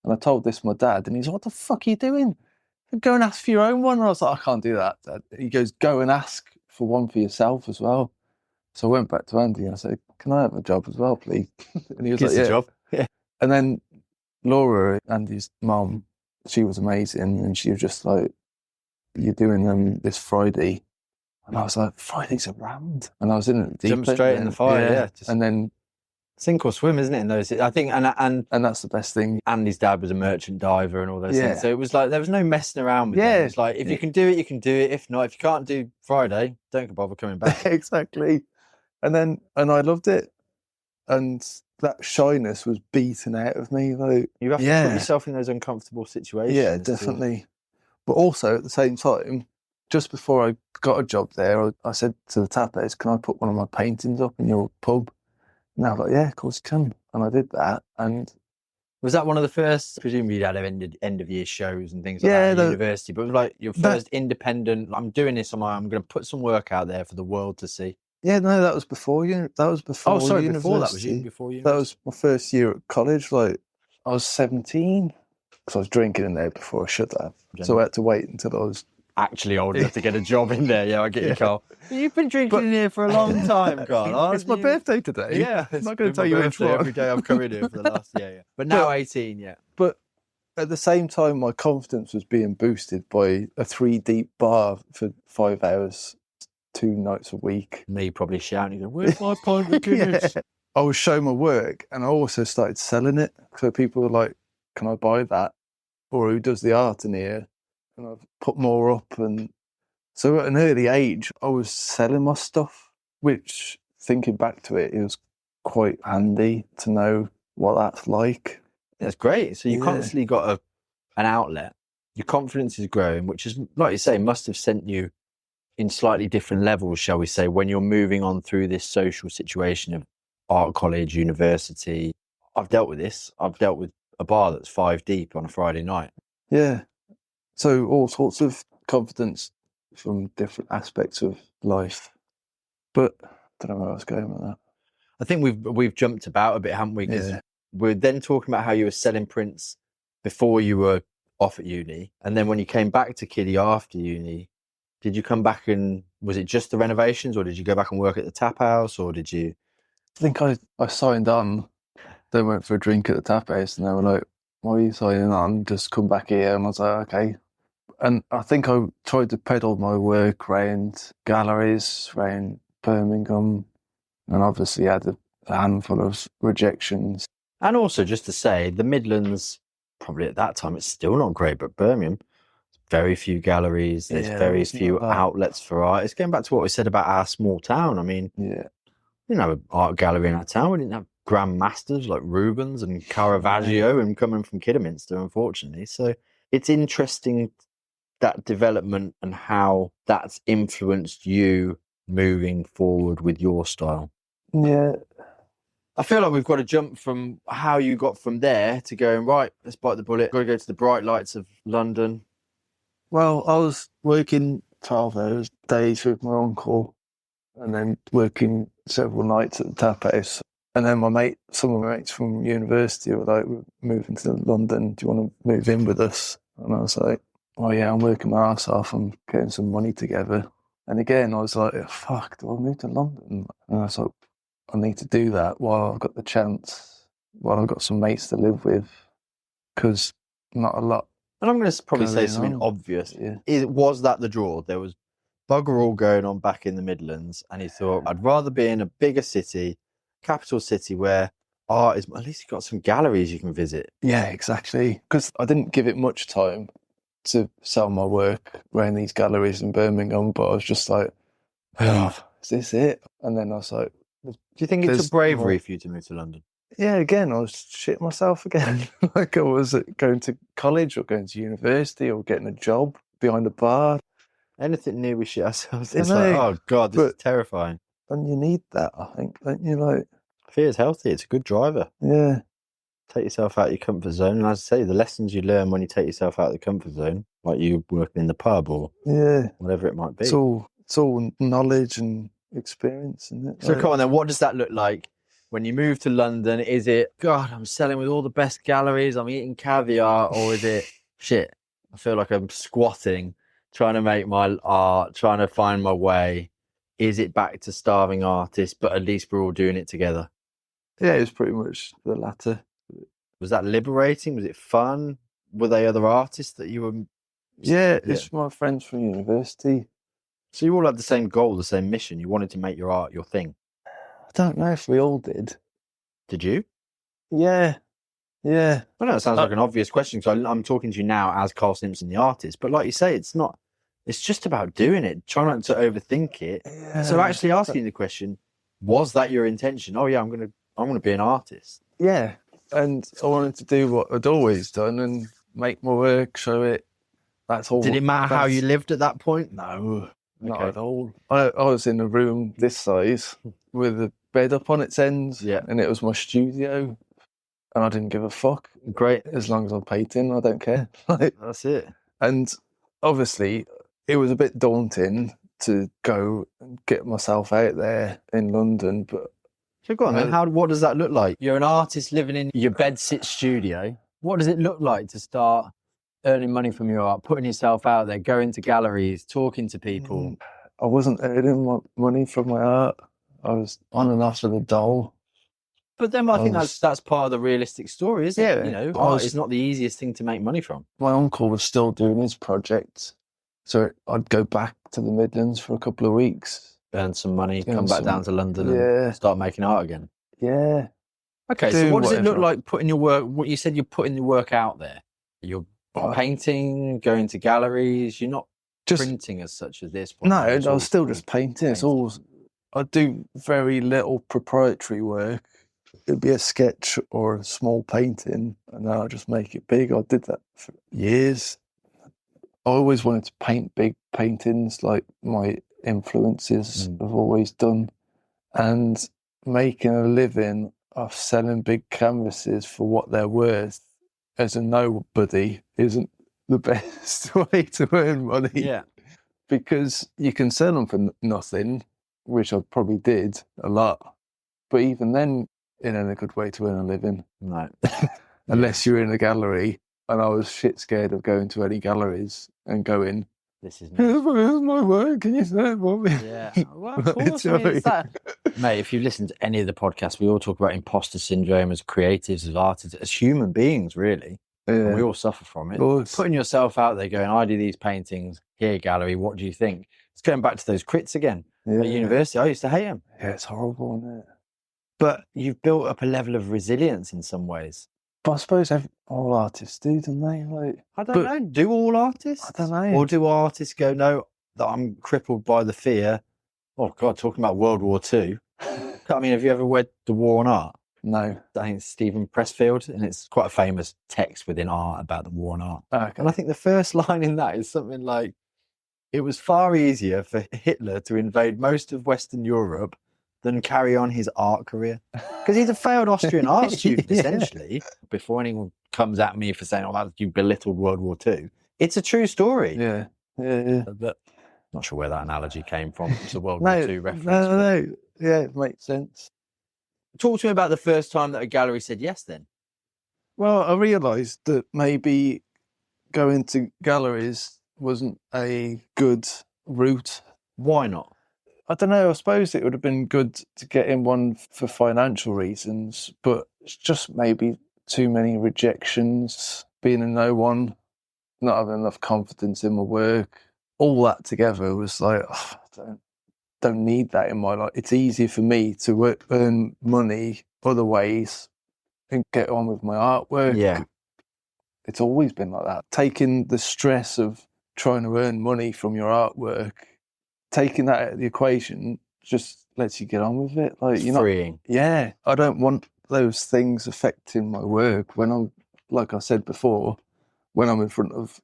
And I told this to my dad, and he's like, what the fuck are you doing? Go and ask for your own one. And I was like, I can't do that, Dad. He goes, go and ask for one for yourself as well. So I went back to Andy and I said, can I have a job as well, please? And he was like, yeah. A job. Yeah. And then Laura, Andy's mum, she was amazing. And she was just like, you're doing them this Friday. And I was like, Friday's around. And I was in it deep. Jump straight in the fire, yeah. And then sink or swim, isn't it? In those, I think, and that's the best thing. Andy's dad was a merchant diver and all those things. So it was like there was no messing around with it. It's like if you can do it, you can do it. If not, if you can't do Friday, don't bother coming back. Exactly. And I loved it. And that shyness was beaten out of me. Like, you have to put yourself in those uncomfortable situations. Yeah, definitely. But also at the same time, just before I got a job there, I said to the Tap House, can I put one of my paintings up in your pub? And I was like, yeah, of course you can. And I did that. And was that one of the first, presumably you'd had end of year shows and things like that at university, but it was like your first independent, I'm doing this, I'm going to put some work out there for the world to see. Yeah, no, that was before you. That was before. Oh, sorry, university. before that was you. Before you. That was my first year at college. Like, I was 17 because I was drinking in there before I should have. So I had to wait until I was actually old enough to get a job in there. Yeah, I get you, Carl. You've been drinking in here for a long time, Carl. It's my birthday today. Yeah, I'm not going to tell you which one. Every day I've come in here for the last But now 18, yeah. But at the same time, my confidence was being boosted by a 3 deep bar for 5 hours. 2 nights a week. Me probably shouting, where's my pint of Guinness? I was showing my work and I also started selling it. So people were like, can I buy that? Or who does the art in here? And I've put more up. And so at an early age, I was selling my stuff, which thinking back to it, it was quite handy to know what that's like. That's great. So you constantly got an outlet. Your confidence is growing, which is, like you say, must have sent you in slightly different levels, shall we say, when you're moving on through this social situation of art college, university. I've dealt with this. I've dealt with a bar that's 5 deep on a Friday night. Yeah. So all sorts of confidence from different aspects of life. But I don't know where I was going with that. I think we've jumped about a bit, haven't we? Because we're then talking about how you were selling prints before you were off at uni, and then when you came back to Kiddie after uni, did you come back and was it just the renovations, or did you go back and work at the tap house, or did you? I think I signed on, then went for a drink at the tap house, and they were like, "Why are you signing on? Just come back here." And I was like, "Okay." And I think I tried to peddle my work around galleries, around Birmingham, and obviously had a handful of rejections. And also, just to say, the Midlands, probably at that time, it's still not great, but Birmingham, very few galleries, there's very few outlets for art. It's going back to what we said about our small town. I mean, we didn't have an art gallery in our town. We didn't have grand masters like Rubens and Caravaggio and coming from Kidderminster, unfortunately. So it's interesting, that development and how that's influenced you moving forward with your style. Yeah. I feel like we've got to jump from how you got from there to going, right, let's bite the bullet. Got to go to the bright lights of London. Well, I was working 12 hours days with my uncle and then working several nights at the tap house. And then some of my mates from university were like, "We're moving to London. Do you want to move in with us?" And I was like, "Oh yeah, I'm working my ass off. I'm getting some money together." And again, I was like, "Fuck, do I move to London?" And I was like, I need to do that while I've got the chance, while I've got some mates to live with, because not a lot. And I'm going to probably say something obvious. Yeah. Was that the draw? There was bugger all going on back in the Midlands, and he thought, I'd rather be in a bigger city, capital city, where art is, at least you've got some galleries you can visit. Yeah, exactly. Because I didn't give it much time to sell my work around these galleries in Birmingham, but I was just like, oh, is this it? And then I was like, do you think it took bravery for you to move to London? Yeah, again, I was shitting myself again. Like I was going to college or going to university or getting a job behind a bar. Anything new we shit ourselves. It's like, oh God, this is terrifying. And you need that, I think, don't you? Like, fear's healthy. It's a good driver. Yeah. Take yourself out of your comfort zone. And as I say, the lessons you learn when you take yourself out of the comfort zone, like you working in the pub or whatever it might be. It's all knowledge and experience, isn't it? So come on then, what does that look like when you move to London? Is it, God, I'm selling with all the best galleries, I'm eating caviar, or is it, shit, I feel like I'm squatting, trying to make my art, trying to find my way? Is it back to starving artists, but at least we're all doing it together? Yeah, it's pretty much the latter. Was that liberating? Was it fun? Were they other artists that you were? Yeah, it's my friends from university. So you all had the same goal, the same mission. You wanted to make your art your thing. I don't know if we all did. Did you? Yeah. I know it sounds like an obvious question, because I'm talking to you now as Carl Stimpson, the artist. But like you say, it's not. It's just about doing it. Try not to overthink it. Yeah. So actually asking the question, was that your intention? Oh yeah, I'm gonna be an artist. Yeah, and I wanted to do what I'd always done and make my work, show it. That's all. Did it matter how you lived at that point? No, not at all. I was in a room this size with a bed up on its ends, and it was my studio, and I didn't give a fuck. Great, as long as I'm painting, I don't care. That's it. And obviously, it was a bit daunting to go and get myself out there in London, but. So go on then, what does that look like? You're an artist living in your bedsit studio. What does it look like to start earning money from your art, putting yourself out there, going to galleries, talking to people? I wasn't earning money from my art. I was on and off with a doll. But then I think that's part of the realistic story, isn't it? You know, art is not the easiest thing to make money from. My uncle was still doing his project, so I'd go back to the Midlands for a couple of weeks. Earn some money, come back down to London and start making art again. Yeah. Okay, so what does it look like putting your work, what you said you're putting your work out there? You're painting, going to galleries, you're not just printing as such as this point. No, I was still just painting. It's all, I do very little proprietary work. It'd be a sketch or a small painting, and then I'll just make it big. I did that for years. I always wanted to paint big paintings, like my influences have always done, and making a living off selling big canvases for what they're worth as a nobody isn't the best way to earn money. Yeah, because you can sell them for nothing, which I probably did a lot, But even then, it ain't a good way to earn a living. No. Unless you're in a gallery. And I was shit scared of going to any galleries and going, This is here's my work, can you say it for me? Yeah, well, of course. I mean, it's that. Mate, if you listen to any of the podcasts, we all talk about imposter syndrome as creatives, as artists, as human beings, really. And we all suffer from it. Putting yourself out there going, I do these paintings, here, gallery, what do you think? It's going back to those crits again. At university, I used to hate them. Yeah, it's horrible, isn't it? But you've built up a level of resilience in some ways. But I suppose all artists do, don't they? Like, I don't know. Do all artists? I don't know. Or do artists go, no, that I'm crippled by the fear? Oh, God, talking about World War II. I mean, have you ever read The War on Art? No. I think it's Stephen Pressfield, and it's quite a famous text within art about the war on art. Okay. And I think the first line in that is something like, it was far easier for Hitler to invade most of Western Europe than carry on his art career. Because he's a failed Austrian art student, essentially. Before anyone comes at me for saying, oh, you belittled World War II. It's a true story. Yeah. But not sure where that analogy came from. It's a World War II reference. No. Yeah, it makes sense. Talk to me about the first time that a gallery said yes then. Well, I realised that maybe going to galleries wasn't a good route. Why not? I don't know. I suppose it would have been good to get in one for financial reasons, but it's just maybe too many rejections, being a no one, not having enough confidence in my work. All that together was like, oh, I don't need that in my life. It's easier for me to earn money other ways and get on with my artwork. Yeah. It's always been like that. Taking the stress of trying to earn money from your artwork, taking that out of the equation just lets you get on with it. Like, you're freeing. Yeah. I don't want those things affecting my work when I'm, like I said before, when I'm in front of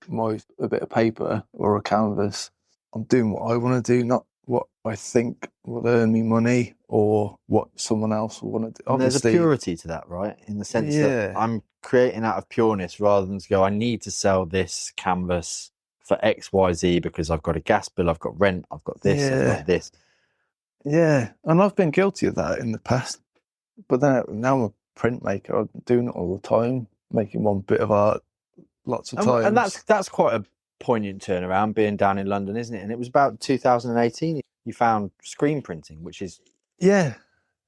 a bit of paper or a canvas, I'm doing what I want to do, not what I think will earn me money or what someone else will want to do. There's a purity to that, right? In the sense that I'm creating out of pureness rather than to go, I need to sell this canvas for X, Y, Z because I've got a gas bill, I've got rent, I've got this, I've got this. Yeah, and I've been guilty of that in the past. But then now I'm a printmaker, I'm doing it all the time, making one bit of art lots of times. And that's quite a poignant turnaround, being down in London, isn't it? And it was about 2018 you found screen printing, which is a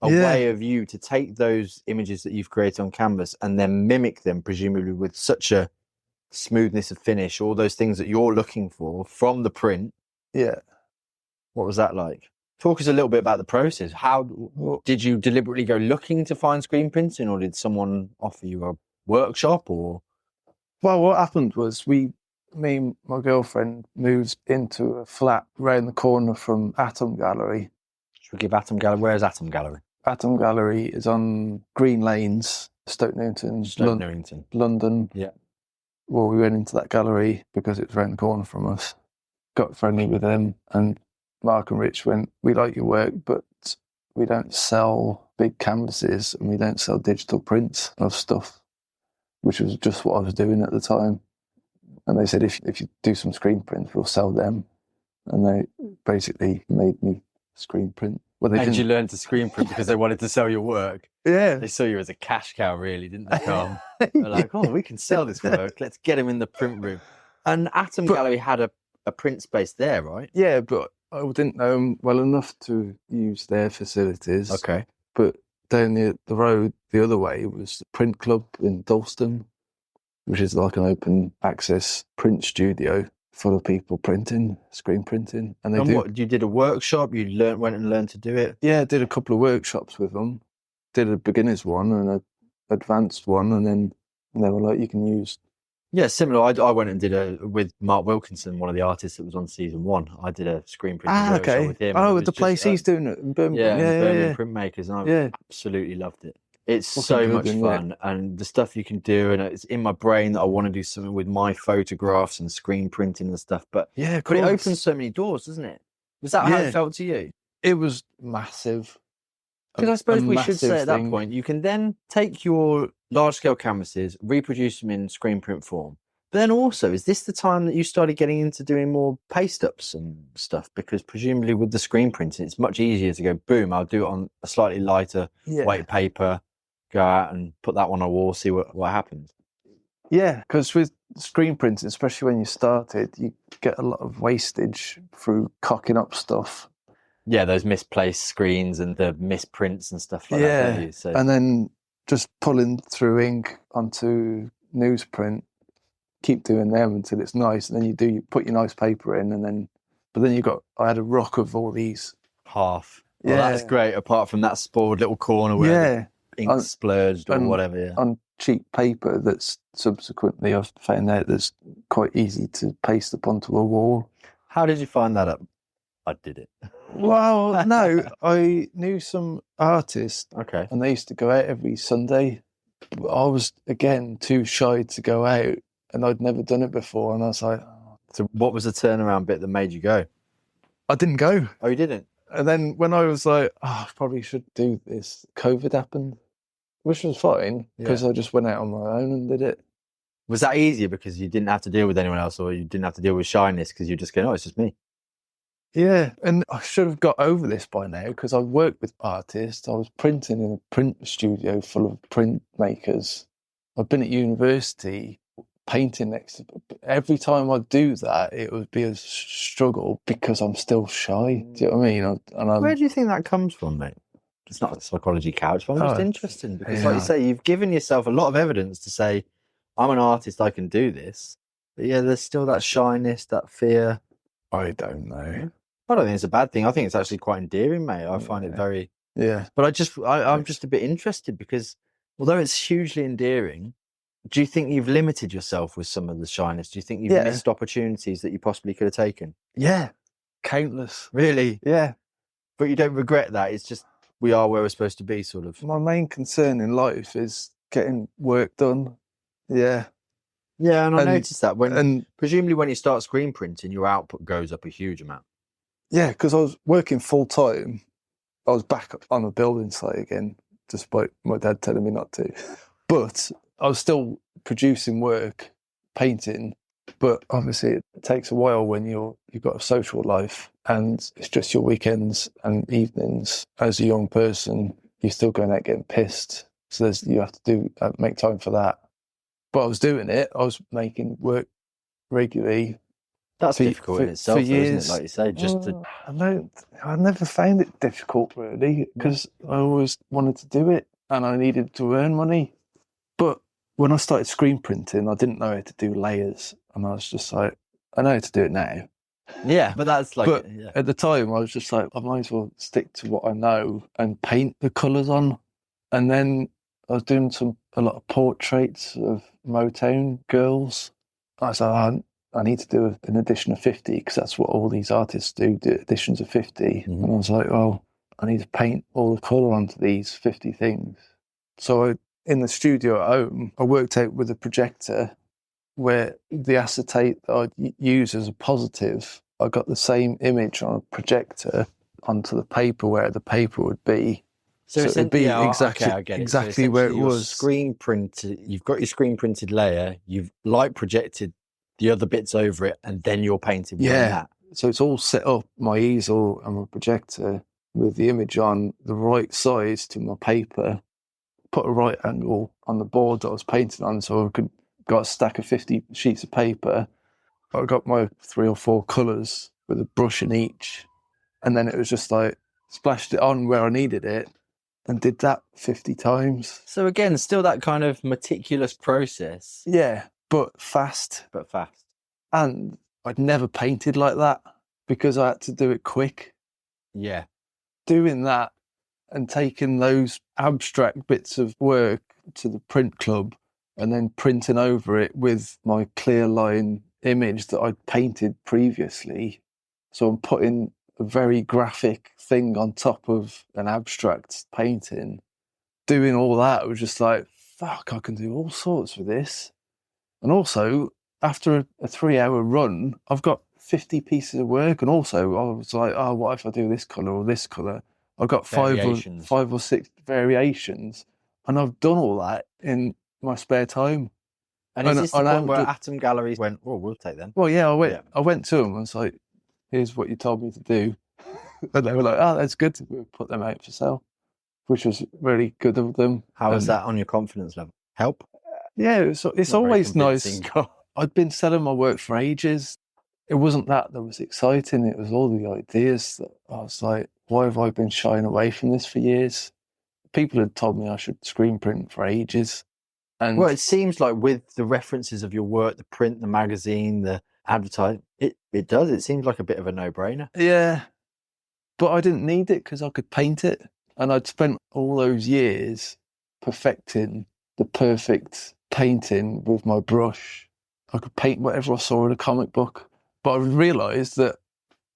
way of you to take those images that you've created on canvas and then mimic them, presumably with such a smoothness of finish, all those things that you're looking for from the print. Yeah. What was that like? Talk us a little bit about the process. How did you deliberately go looking to find screen printing, or did someone offer you a workshop? Or well, what happened was me and my girlfriend moved into a flat round the corner from Atom Gallery. Should we give Atom Gallery? Where's Atom Gallery? Atom Gallery is on Green Lanes, Stoke Newington, London. Yeah. Well, we went into that gallery because it was around the corner from us. Got friendly with them, and Mark and Rich went, we like your work, but we don't sell big canvases and we don't sell digital prints of stuff, which was just what I was doing at the time. And they said, if you do some screen prints, we'll sell them. And they basically made me screen print. Well, you learn to screen print because they wanted to sell your work. Yeah. They saw you as a cash cow, really, didn't they, Carl? They're like, oh, we can sell this work. Let's get him in the print room. And Atom Gallery had a print space there, right? Yeah, but I didn't know them well enough to use their facilities. Okay. But down the road, the other way, was the Print Club in Dalston, which is like an open access print studio full of people printing, screen printing. And what, you did a workshop? You went and learned to do it? Yeah, I did a couple of workshops with them. Did a beginner's one and an advanced one, and then they were like, you can use... Yeah, similar. I went and did with Mark Wilkinson, one of the artists that was on season 1. I did a screen printing workshop with him. Oh, the place he's doing it in Birmingham. Yeah, Birmingham Printmakers, and I absolutely loved it. It's so much fun, and the stuff you can do, and it's in my brain that I want to do something with my photographs and screen printing and stuff. But it opens so many doors, doesn't it? Was that how it felt to you? It was massive. Because I suppose we should say at that point, you can then take your large-scale canvases, reproduce them in screen print form. But then also, is this the time that you started getting into doing more paste ups and stuff? Because presumably with the screen printing, it's much easier to go, boom, I'll do it on a slightly lighter weight paper, go out and put that one on a wall, see what happens. Yeah, because with screen printing, especially when you started, you get a lot of wastage through cocking up stuff. Yeah, those misplaced screens and the misprints and stuff like that, don't you? So, and then just pulling through ink onto newsprint, keep doing them until it's nice, and then you put your nice paper in, but then I had a rock of all these. Well, that's great, apart from that spoiled little corner where the ink splurged or whatever. On cheap paper that's subsequently I've found out that's quite easy to paste up onto a wall. How did you find that up? I did it. Well, no, I knew some artists. Okay. And they used to go out every Sunday. I was, again, too shy to go out, and I'd never done it before. And I was like... So what was the turnaround bit that made you go? I didn't go. Oh, you didn't? And then when I was like, I probably should do this, COVID happened, which was fine, because I just went out on my own and did it. Was that easier because you didn't have to deal with anyone else, or you didn't have to deal with shyness because you're just going, oh, it's just me? Yeah, and I should have got over this by now because I worked with artists. I was printing in a print studio full of printmakers. I've been at university painting next to... Every time I do that, it would be a struggle because I'm still shy. Do you know what I mean? Where do you think that comes from, mate? It's not a psychology couch, but I'm just interested because, like you say, you've given yourself a lot of evidence to say, I'm an artist, I can do this. But yeah, there's still that shyness, that fear. I don't know. I don't think it's a bad thing. I think it's actually quite endearing, mate. I find it very... Yeah. But I'm just a bit interested because although it's hugely endearing, do you think you've limited yourself with some of the shyness? Do you think you've missed opportunities that you possibly could have taken? Yeah. Countless. Really? Yeah. But you don't regret that? It's just we are where we're supposed to be, sort of. My main concern in life is getting work done. Yeah. Yeah, and I noticed that presumably when you start screen printing, your output goes up a huge amount. Yeah, because I was working full time. I was back on the building site again, despite my dad telling me not to. But I was still producing work, painting. But obviously it takes a while when you've got a social life and it's just your weekends and evenings. As a young person, you're still going out getting pissed. So you have to make time for that. But I was doing it. I was making work regularly. That's difficult in itself, though, isn't it? Like you say, I never found it difficult, really, because I always wanted to do it and I needed to earn money. But when I started screen printing, I didn't know how to do layers. And I was just like, I know how to do it now. Yeah, but that's like... But at the time, I was just like, I might as well stick to what I know and paint the colours on. And then I was doing a lot of portraits of Motown girls. I was like, I need to do an edition of 50 because that's what all these artists do editions of 50. Mm-hmm. And I was like, well, I need to paint all the colour onto these 50 things. So in the studio at home, I worked out with a projector where the acetate that I'd use as a positive, I got the same image on a projector onto the paper where the paper would be. So it'd be exactly where it was. Screen printed. You've got your screen printed layer. You've light projected the other bits over it, and then you're painting with that. So it's all set up, my easel and my projector, with the image on the right size to my paper, put a right angle on the board that I was painting on, so I got a stack of 50 sheets of paper. I got my 3 or 4 colours with a brush in each, and then it was just like, splashed it on where I needed it, and did that 50 times. So again, still that kind of meticulous process. Yeah. But fast. And I'd never painted like that because I had to do it quick. Yeah. Doing that and taking those abstract bits of work to the print club and then printing over it with my clear line image that I'd painted previously. So I'm putting a very graphic thing on top of an abstract painting. Doing all that was just like, fuck, I can do all sorts with this. And also, after a 3-hour run, I've got 50 pieces of work. And also, I was like, oh, what if I do this colour or this colour? I've got 5 or 6 variations. And I've done all that in my spare time. And is this the and point where Atom Galleries went, oh, we'll take them? Well, yeah, I went to them and was like, here's what you told me to do. And they were like, oh, that's good. We'll put them out for sale, which was really good of them. How was that on your confidence level? Help? Yeah, it's always nice. Convincing. I'd been selling my work for ages. It wasn't that was exciting. It was all the ideas that I was like, why have I been shying away from this for years? People had told me I should screen print for ages. And well, it seems like with the references of your work, the print, the magazine, the advertising, it does. It seems like a bit of a no-brainer. Yeah, but I didn't need it because I could paint it. And I'd spent all those years perfecting the perfect painting with my brush. I could paint whatever I saw in a comic book. But I realised that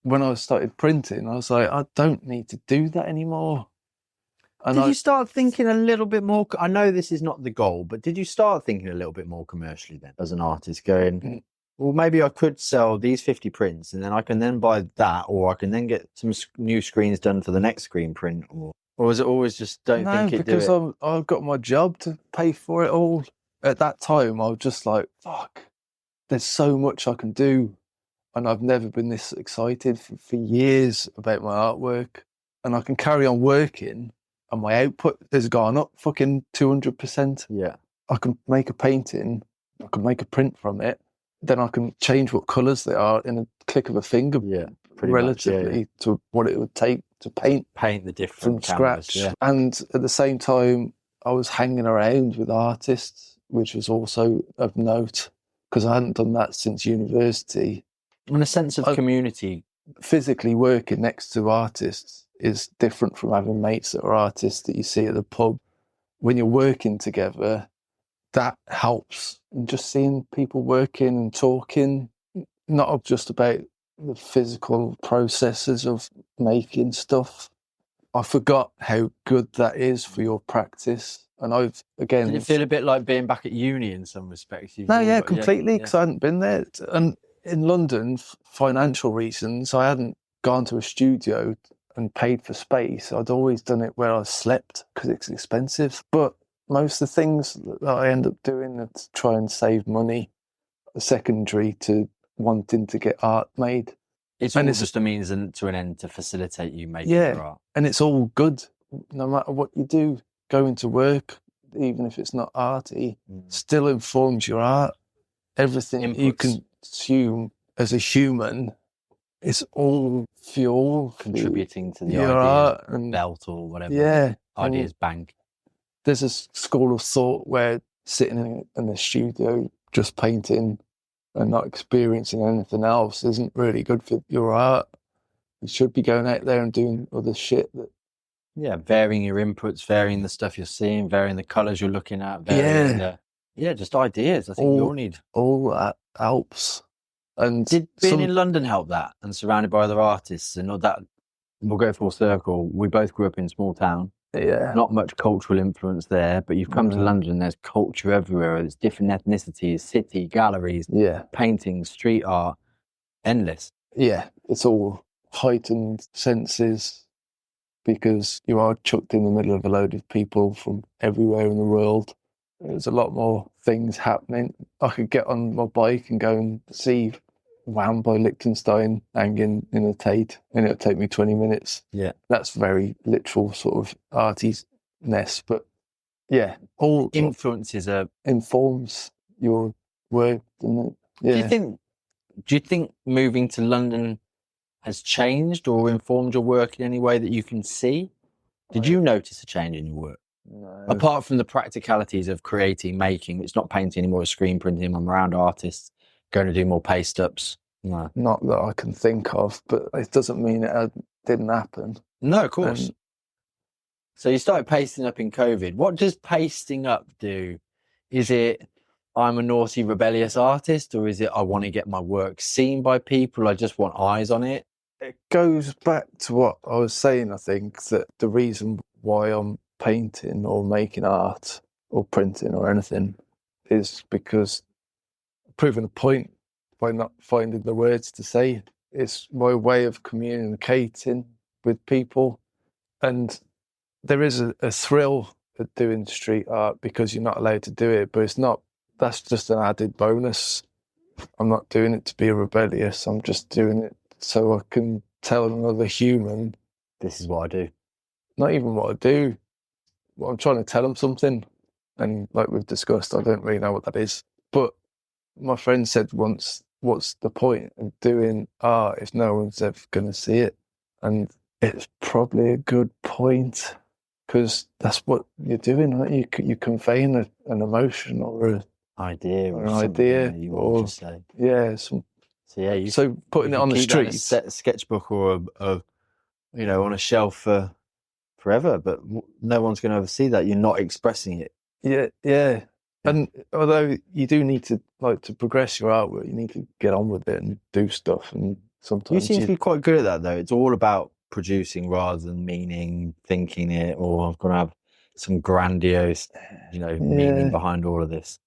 when I started printing, I was like, I don't need to do that anymore. And did you start thinking a little bit more? I know this is not the goal, but did you start thinking a little bit more commercially then as an artist going, well, maybe I could sell these 50 prints and then I can then buy that, or I can then get some new screens done for the next screen print? Or was it always just think it, because do it? I've got my job to pay for it all. At that time, I was just like, fuck, there's so much I can do. And I've never been this excited for years about my artwork. And I can carry on working and my output has gone up fucking 200%. Yeah. I can make a painting, I can make a print from it, then I can change what colours they are in a click of a finger. Yeah. Relatively to what it would take to paint the different from canvas, scratch. Yeah. And at the same time, I was hanging around with artists, which was also of note because I hadn't done that since university. And a sense of community. Physically working next to artists is different from having mates that are artists that you see at the pub. When you're working together, that helps. And just seeing people working and talking, not just about the physical processes of making stuff. I forgot how good that is for your practice. And I've, again... Did it feel a bit like being back at uni in some respects? Completely, because I hadn't been there. And in London, for financial reasons, I hadn't gone to a studio and paid for space. I'd always done it where I slept because it's expensive. But most of the things that I end up doing to try and save money are secondary to wanting to get art made. It's just a means to an end to facilitate you making your art. And it's all good. No matter what you do, going to work, even if it's not arty, still informs your art. Everything you consume as a human is all fuel. Contributing to the your idea art and belt or whatever. Yeah. Ideas bank. There's a school of thought where sitting in the studio just painting and not experiencing anything else isn't really good for your art. You should be going out there and doing other shit. Varying your inputs, varying the stuff you're seeing, varying the colours you're looking at. Just ideas. I think you all need. All that helps. And did being in London help that and surrounded by other artists and all that? We'll go full circle. We both grew up in a small town. Yeah. Not much cultural influence there, but you've come to London, there's culture everywhere. There's different ethnicities, city, galleries, paintings, street art, endless. Yeah, it's all heightened senses because you are chucked in the middle of a load of people from everywhere in the world. There's a lot more things happening. I could get on my bike and go and see Wham by Liechtenstein hanging in a Tate, and it'll take me 20 minutes. Yeah. That's very literal sort of arty-ness, but yeah, all influences informs your work, doesn't it? Yeah. Do you think moving to London has changed or informed your work in any way that you can see? Did you notice a change in your work? No. Apart from the practicalities of creating, making, it's not painting anymore, it's screen printing. I'm around artists, going to do more paste ups. No. Not that I can think of, but it doesn't mean it didn't happen. No, of course. So you started pasting up in COVID. What does pasting up do? Is it I'm a naughty, rebellious artist, or is it I want to get my work seen by people? I just want eyes on it? It goes back to what I was saying, I think, that the reason why I'm painting or making art or printing or anything is because proving a point by not finding the words to say. It's my way of communicating with people. And there is a thrill at doing street art because you're not allowed to do it, but it's not that's just an added bonus. I'm not doing it to be rebellious. I'm just doing it so I can tell another human. This is what I do. Not even what I do. Well, I'm trying to tell them something. And like we've discussed, I don't really know what that is. But my friend said once, what's the point of doing art if no one's ever going to see it? And it's probably a good point, because that's what you're doing, right? You're conveying an emotion or an idea, you or want to say. Yeah. So yeah, so putting it on the street, a sketchbook or a on a shelf for forever, but no one's going to ever see that. You're not expressing it. Yeah. And although you do need to to progress your artwork, you need to get on with it and do stuff. And sometimes you seem to be quite good at that, though. It's all about producing rather than thinking it, or I'm going to have some grandiose, meaning behind all of this.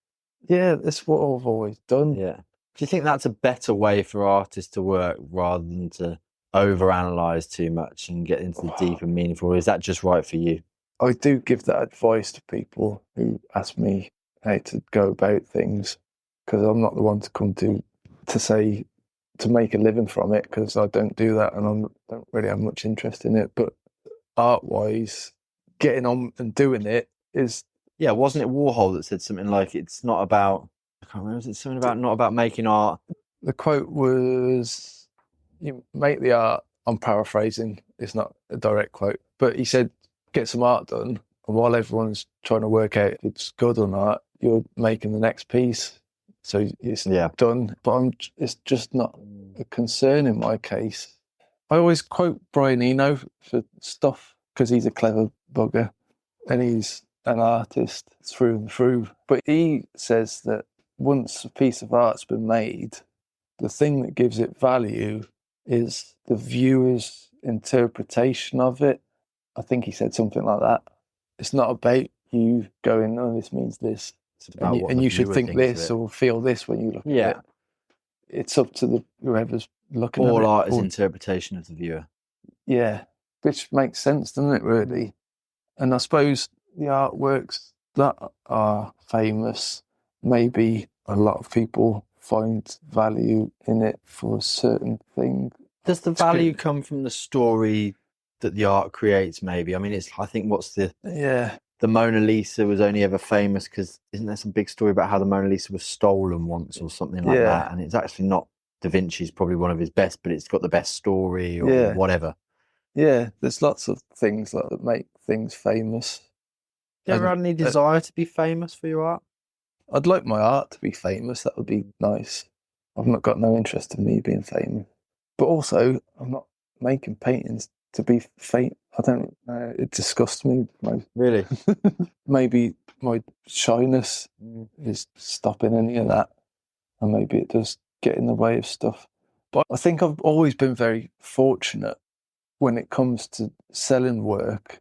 Yeah, that's what I've always done. Yeah. Do you think that's a better way for artists to work rather than to overanalyze too much and get into the deep and meaningful? Or is that just right for you? I do give that advice to people who ask me how to go about things, because I'm not the one to come to say to make a living from it, because I don't do that and I don't really have much interest in it. But art-wise, getting on and doing it is... Yeah, wasn't it Warhol that said something like, it's not about... I can't remember, was it something about not about making art? The quote was, you make the art, I'm paraphrasing, it's not a direct quote, but he said, get some art done, and while everyone's trying to work out if it's good or not, you're making the next piece. So it's done. But it's just not a concern in my case. I always quote Brian Eno for stuff, because he's a clever bugger and he's an artist through and through. But he says that once a piece of art's been made, the thing that gives it value is the viewer's interpretation of it. I think he said something like that. It's not about you going, oh, this means this, and you should think this or feel this when you look at it. It's up to whoever's looking at it. All art is interpretation of the viewer. Yeah, which makes sense, doesn't it, really? And I suppose the artworks that are famous, maybe a lot of people find value in it for a certain thing. Does the value come from the story that the art creates, maybe? I mean, I think the Mona Lisa was only ever famous because isn't there some big story about how the Mona Lisa was stolen once or something like that? And it's actually not Da Vinci's probably one of his best, but it's got the best story or whatever. Yeah, there's lots of things that make things famous. Do you ever had any desire to be famous for your art? I'd like my art to be famous. That would be nice. I've not got no interest in me being famous. But also, I'm not making paintings to be famous. I don't know. It disgusts me. Really? Maybe my shyness is stopping any of that. And maybe it does get in the way of stuff. But I think I've always been very fortunate when it comes to selling work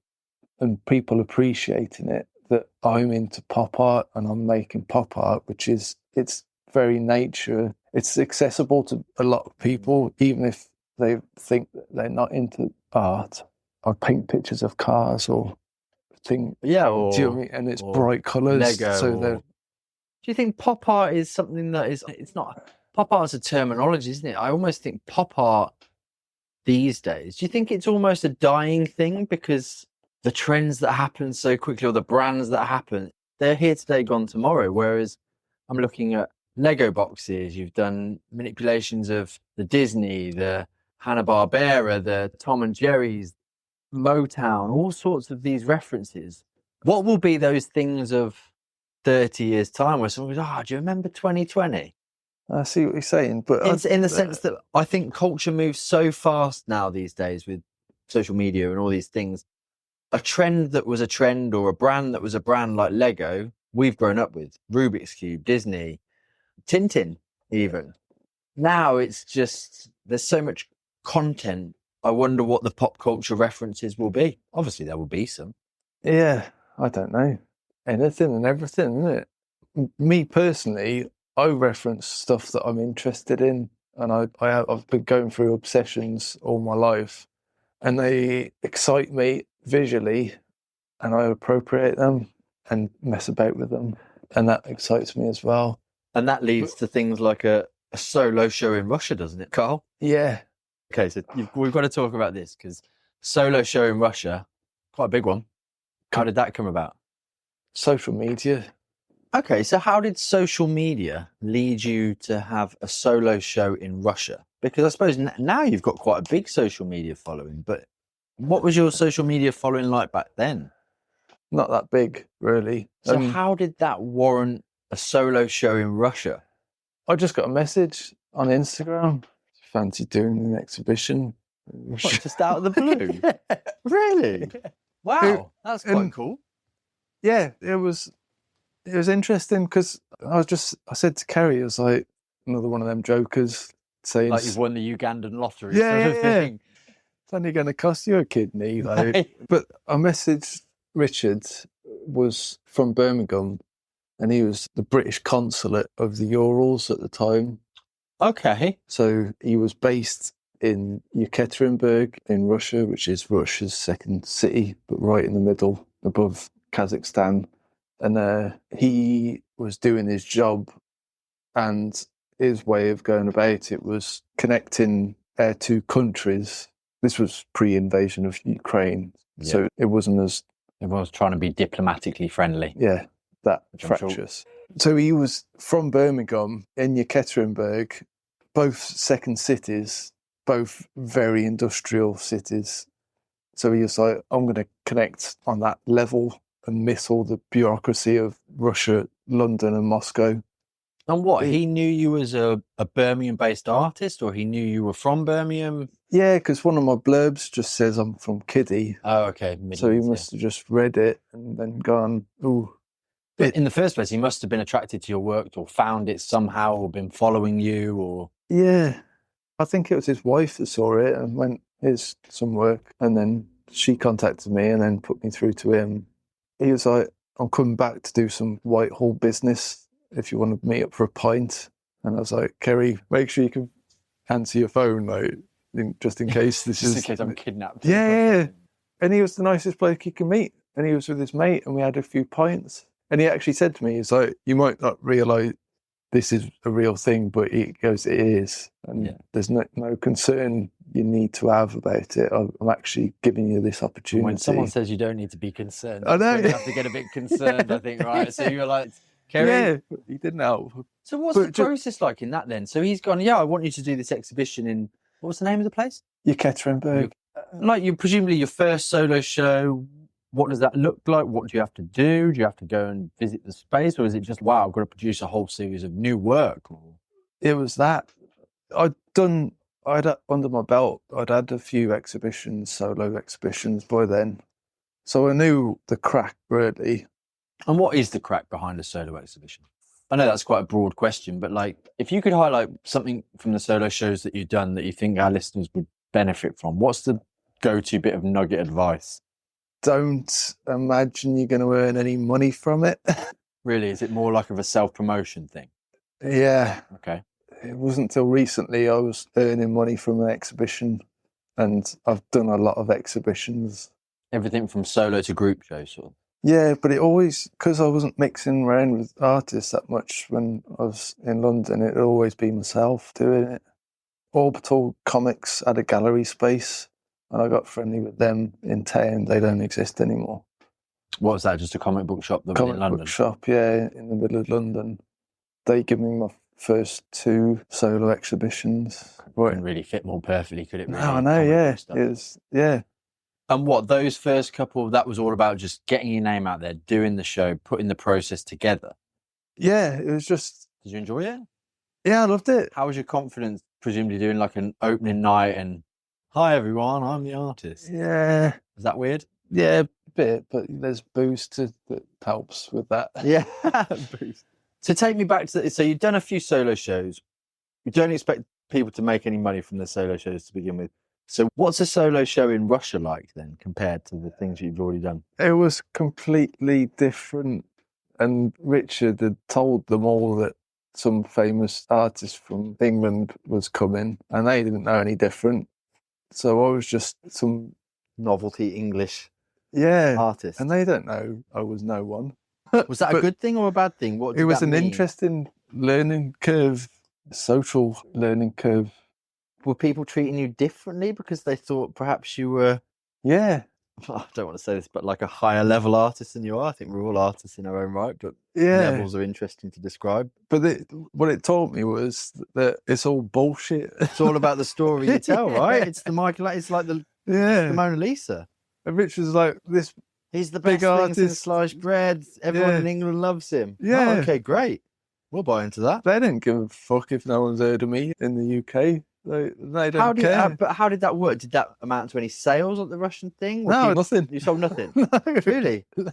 and people appreciating it, that I'm into pop art and I'm making pop art, which is, it's very nature. It's accessible to a lot of people, even if they think that they're not into art. I paint pictures of cars or things. Yeah, do you know what I mean? And it's bright colours. Do you think pop art is something that is... It's not... Pop art is a terminology, isn't it? I almost think pop art these days, do you think it's almost a dying thing because the trends that happen so quickly, or the brands that happen, they're here today, gone tomorrow? Whereas I'm looking at Lego boxes, you've done manipulations of the Disney, the Hanna-Barbera, the Tom and Jerry's, Motown, all sorts of these references. What will be those things of 30 years' time where someone goes, do you remember 2020? I see what you're saying, but it's in the sense that I think culture moves so fast now these days with social media and all these things. A trend that was a trend, or a brand that was a brand, like Lego, we've grown up with. Rubik's Cube, Disney, Tintin, even. Now it's just, there's so much content. I wonder what the pop culture references will be. Obviously, there will be some. Yeah, I don't know. Anything and everything, isn't it? Me personally, I reference stuff that I'm interested in, and I've been going through obsessions all my life, and they excite me visually, and I appropriate them and mess about with them. and that excites me as well. And that leads to things like a solo show in Russia, doesn't it, Carl? Yeah. Okay, so we've got to talk about this, because solo show in Russia, quite a big one. How did that come about? Social media. Okay, so how did social media lead you to have a solo show in Russia? Because I suppose now you've got quite a big social media following, but what was your social media following like back then? Not that big, really. So how did that warrant a solo show in Russia? I just got a message on Instagram. Fancy doing an exhibition? What, just out of the blue? Yeah. Really? Wow, that's quite cool. Yeah, it was interesting because I said to Kerry, I was like, another one of them jokers saying, Like you've won the Ugandan lottery. Yeah, sort of thing. It's only going to cost you a kidney, though. But I messaged Richard, was from Birmingham, and he was the British consulate of the Urals at the time. Okay. So he was based in Yekaterinburg in Russia, which is Russia's second city, but right in the middle above Kazakhstan. And he was doing his job, and his way of going about it was connecting our two countries. This was pre-invasion of Ukraine, so it wasn't as... Everyone was trying to be diplomatically friendly. Yeah, that fractious. So he was from Birmingham in Yekaterinburg, both second cities, both very industrial cities. So he was like, I'm going to connect on that level and miss all the bureaucracy of Russia, London and Moscow. And what, he knew you as a Birmingham-based artist, or he knew you were from Birmingham? Yeah, because one of my blurbs just says I'm from Kiddie. Oh, okay. So he must have just read it and then gone, ooh. But in the first place, he must have been attracted to your work, or found it somehow, or been following you, or... Yeah. I think it was his wife that saw it and went, here's some work. And then she contacted me and then put me through to him. He was like, I'm coming back to do some Whitehall business if you want to meet up for a pint. And I was like, Kerry, make sure you can answer your phone, like, just in case this just is... in case I'm kidnapped. Yeah. And he was the nicest bloke you can meet. And he was with his mate and we had a few pints. And he actually said to me, he's like, you might not realise this is a real thing, but he goes, it is. And there's no concern you need to have about it. I'm actually giving you this opportunity. When someone says you don't need to be concerned, I know. You have to get a bit concerned, I think, right? So you're like, Kerry? Yeah, he didn't help. So what's the process like in that then? So he's gone, I want you to do this exhibition in, what was the name of the place? Yekaterinburg. Like, presumably your first solo show, what does that look like? What do you have to do? Do you have to go and visit the space? Or is it just, wow, I've got to produce a whole series of new work? It was that. Under my belt, I'd had a few exhibitions, solo exhibitions by then. So I knew the crack, really. And what is the crack behind a solo exhibition? I know that's quite a broad question, but like, if you could highlight something from the solo shows that you've done that you think our listeners would benefit from, what's the go-to bit of nugget advice? Don't imagine you're going to earn any money from it. Really? Is it more like of a self-promotion thing? Yeah. Okay. It wasn't until recently I was earning money from an exhibition, and I've done a lot of exhibitions. Everything from solo to group shows, sort of? Yeah, but it always, because I wasn't mixing around with artists that much when I was in London, it'd always be myself doing it. Orbital Comics had a gallery space, and I got friendly with them in town. They don't exist anymore. What was that, just a comic book shop that was in London? Comic book shop, yeah, in the middle of London. They give me my first 2 solo exhibitions. Couldn't really fit more perfectly, could it? Really? No, I know, yeah. It was, yeah. And what, those first couple, that was all about just getting your name out there, doing the show, putting the process together? Yeah, it was just... Did you enjoy it? Yeah, I loved it. How was your confidence, presumably doing like an opening night and, hi everyone, I'm the artist? Yeah. Is that weird? Yeah, a bit, but there's boost that helps with that. Yeah, boost. So take me back to, so you've done a few solo shows. You don't expect people to make any money from the solo shows to begin with. So what's a solo show in Russia like then, compared to the things you've already done? It was completely different. And Richard had told them all that some famous artist from England was coming, and they didn't know any different. So I was just some novelty English artist. And they don't know I was no one. Was that a But good thing or a bad thing? What did it was that an mean? interesting learning curve, social learning curve. Were people treating you differently because they thought perhaps you were, Yeah, I don't want to say this, but like a higher level artist than you are? I think we're all artists in our own right, but yeah. levels are interesting to describe. But what it taught me was that it's all bullshit. It's all about the story you tell, right? It's the Michael. It's like the Mona Lisa. And Rich was like this. He's the Big best thing since artist. sliced bread. Everyone Yeah. in England loves him. Yeah. Oh, okay, great. We'll buy into that. They didn't give a fuck if no one's heard of me in the UK. They don't care. But how did that work? Did that amount to any sales at the Russian thing? No, nothing. You sold nothing. No. Really? No.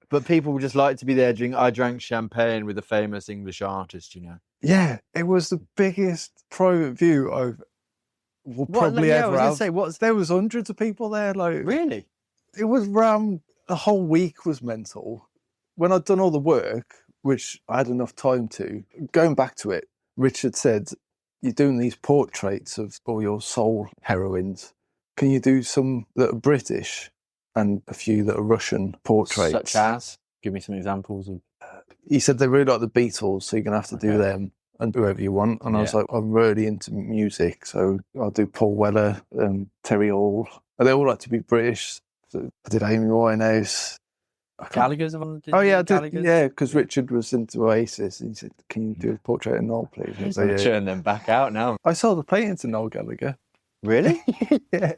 But people just like to be there. I drank champagne with a famous English artist. You know. Yeah, it was the biggest private view I've probably I ever was gonna have. say, There was hundreds of people there. Like, really? it was around the whole week was mental. When I'd done all the work, which I had enough time to, going back to it, Richard said, you're doing these portraits of all your soul heroines. Can you do some that are British and a few that are Russian portraits? Such as? Give me some examples of. He said they really like the Beatles, so you're going to have to do them and whoever you want. And I was like, I'm really into music, so I'll do Paul Weller, Terry Hall. And they all like to be British. So I did Amy Winehouse. Gallagher's? Oh yeah, I did. Yeah, because Richard was into Oasis. And he said, "Can you do a portrait of Noel, please?" He's going to churn them back out now. I sold a painting to Noel Gallagher. Really? Yeah.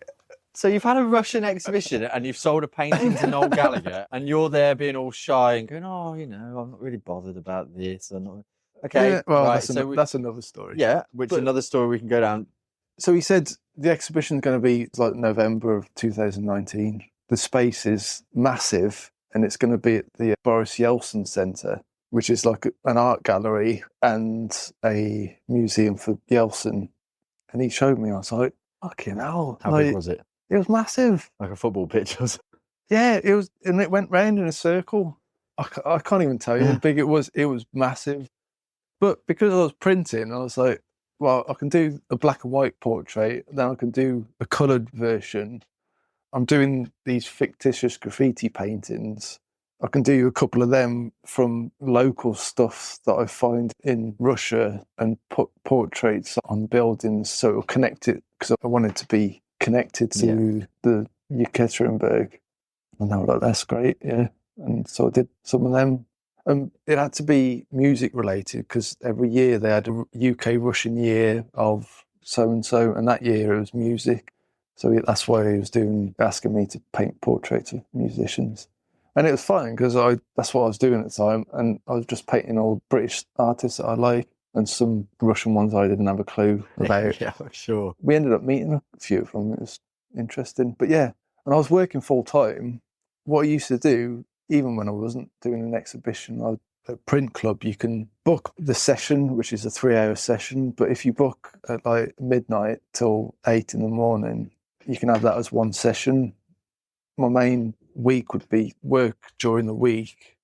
So you've had a Russian exhibition and you've sold a painting to Noel Gallagher, and you're there being all shy and going, "Oh, I'm not really bothered about this." Or not. Okay, Yeah, well, right. that's another story. Yeah, another story we can go down. So he said the exhibition's going to be like November of 2019. The space is massive. And it's going to be at the Boris Yeltsin Centre, which is like an art gallery and a museum for Yeltsin. And he showed me, I was like, fucking hell. How big was it? It was massive. Like a football pitch. Yeah, it was, and it went round in a circle. I can't even tell you how big it was. It was massive. But because I was printing, I was like, well, I can do a black and white portrait, then I can do a coloured version. I'm doing these fictitious graffiti paintings. I can do a couple of them from local stuff that I find in Russia and put portraits on buildings so it'll connect it, because I wanted to be connected to the Yekaterinburg. And they were like, that's great, yeah. And so I did some of them. It had to be music related because every year they had a UK-Russian year of so-and-so, and that year it was music. So that's why he was asking me to paint portraits of musicians. And it was fun because that's what I was doing at the time. And I was just painting all British artists that I like and some Russian ones I didn't have a clue about. Yeah, sure. We ended up meeting a few of them. It was interesting. But yeah, and I was working full time. What I used to do, even when I wasn't doing an exhibition, at Print Club, you can book the session, which is a 3-hour session. But if you book at like midnight till 8 in the morning, you can have that as one session. My main week would be work during the week,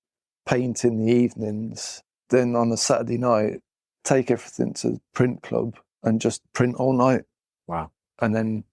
paint in the evenings. Then on a Saturday night, take everything to Print Club and just print all night. Wow. And then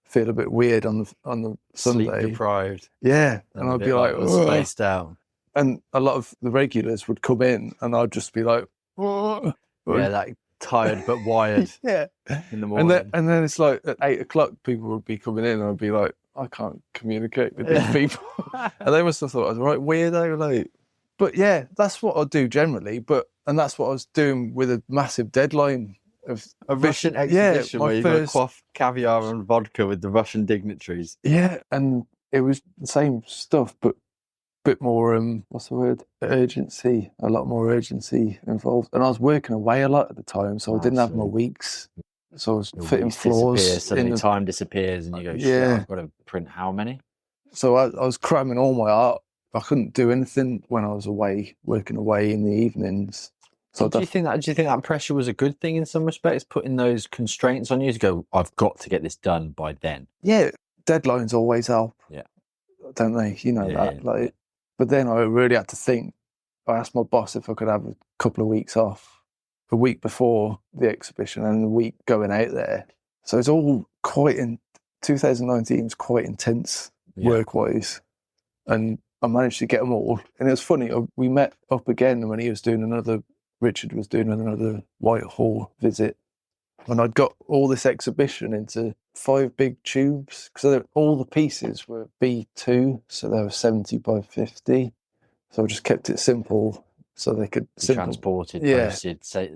feel a bit weird on the Sunday. Sleep deprived. Yeah. And I'd be like, spaced out. And a lot of the regulars would come in and I'd just be like, oh. Yeah, that tired but wired. Yeah. In the morning. And then it's like at 8 o'clock, people would be coming in and I'd be like, I can't communicate with these people. And they must have thought I was right weirdo. Like, but yeah, that's what I do generally. And that's what I was doing with a massive deadline of a Russian exhibition where you first... quaff caviar and vodka with the Russian dignitaries. Yeah, and it was the same stuff, but a bit more, what's the word? Urgency, a lot more urgency involved. And I was working away a lot at the time, so I didn't have my weeks. So I was fitting floors. Suddenly time disappears and you go, shit, I've got to print how many? So I was cramming all my art. I couldn't do anything when I was away, working away in the evenings. So do you think that pressure was a good thing in some respects, putting those constraints on you to go, I've got to get this done by then? Yeah, deadlines always help. Yeah. Don't they? You know that. Yeah. But then I really had to think. I asked my boss if I could have a couple of weeks off, a week before the exhibition and a week going out there. So it's all quite 2019 is quite intense work-wise. And I managed to get them all. And it was funny, we met up again when Richard was doing another Whitehall visit. And I'd got all this exhibition into 5 big tubes, because all the pieces were B2, so they were 70 by 50. So I just kept it simple, so they could... Transported, posted, say...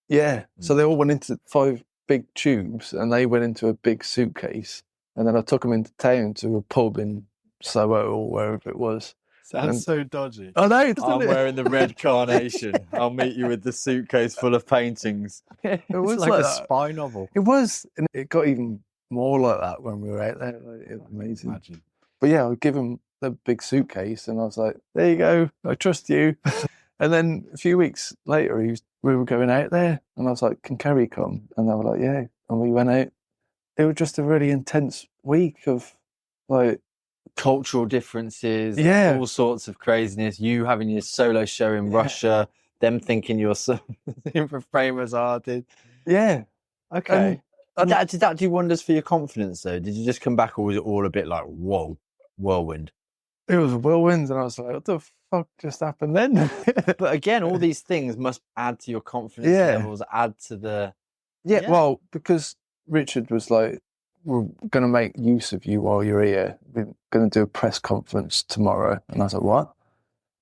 Yeah, so they all went into 5 big tubes, and they went into a big suitcase. And then I took them into town to a pub in Soho or wherever it was. Sounds so dodgy. I know, doesn't I'm it? wearing the red carnation. I'll meet you with the suitcase full of paintings. It was It's like a that. spy novel. It was, and it got even more like that when we were out there. Like, it was amazing. Imagine. But yeah, I would give him the big suitcase, and I was like, "There you go, I trust you." And then a few weeks later, we were going out there, and I was like, "Can Kerry come?" And they were like, "Yeah." And we went out. It was just a really intense week of like Cultural differences, Yeah. all sorts of craziness. You having your solo show in Russia, them thinking you're something for famous artist. yeah. Okay. And- Did that do wonders for your confidence, though? Did you just come back, or was it all a bit like, whoa, whirlwind? It was a whirlwind, and I was like, "What the fuck just happened then?" But again, all these things must add to your confidence Yeah. levels, add to the... Yeah, well, because Richard was like, "We're going to make use of you while you're here. We're going to do a press conference tomorrow." And I was like, "What?"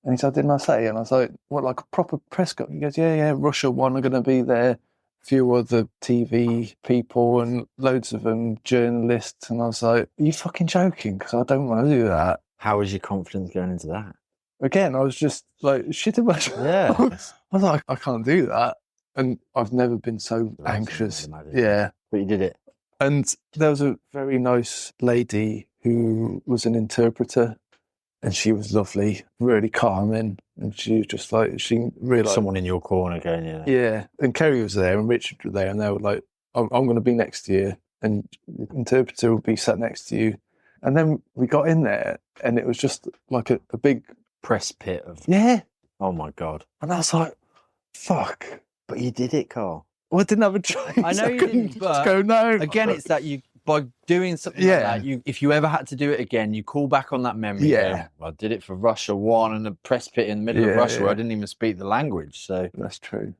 And he said, "Didn't I say?" And I was like, "What, like a proper press conference?" He goes, yeah, Russia One are going to be there, a few other TV people and loads of them journalists." And I was like, "Are you fucking joking? Because I don't want to do that." How was your confidence going into that? Again, I was just like shitting myself. Yeah. I was like, I can't do that. And I've never been so Right, anxious. I'd imagine. Yeah. But you did it. And there was a very nice lady who was an interpreter, and she was lovely, really calming. And she was just like, she realised... Someone in your corner going, yeah. Yeah. And Kerry was there and Richard was there, and they were like, I'm going to be next to you, and the interpreter will be sat next to you. And then we got in there, and it was just like a big... Press pit of... Yeah. Oh, my God. And I was like, fuck. But you did it, Carl. Well, I didn't have a choice. I know you couldn't didn't, just but go, no. Again, it's that you, by doing something like that, if you ever had to do it again, you call back on that memory. Yeah. Going, well, I did it for Russia One and a press pit in the middle of Russia where I didn't even speak the language. So that's true.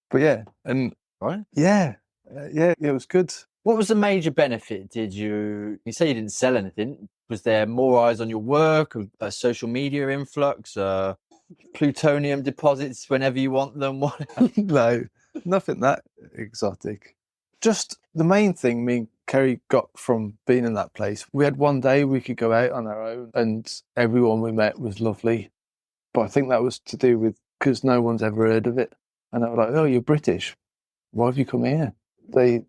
But yeah, and right? Yeah, it was good. What was the major benefit? You say you didn't sell anything. Was there more eyes on your work, a social media influx, plutonium deposits whenever you want them? No, nothing that exotic. Just the main thing me and Kerry got from being in that place, we had one day we could go out on our own, and everyone we met was lovely. But I think that was to do with because no one's ever heard of it. And they were like, "Oh, you're British. Why have you come here?" They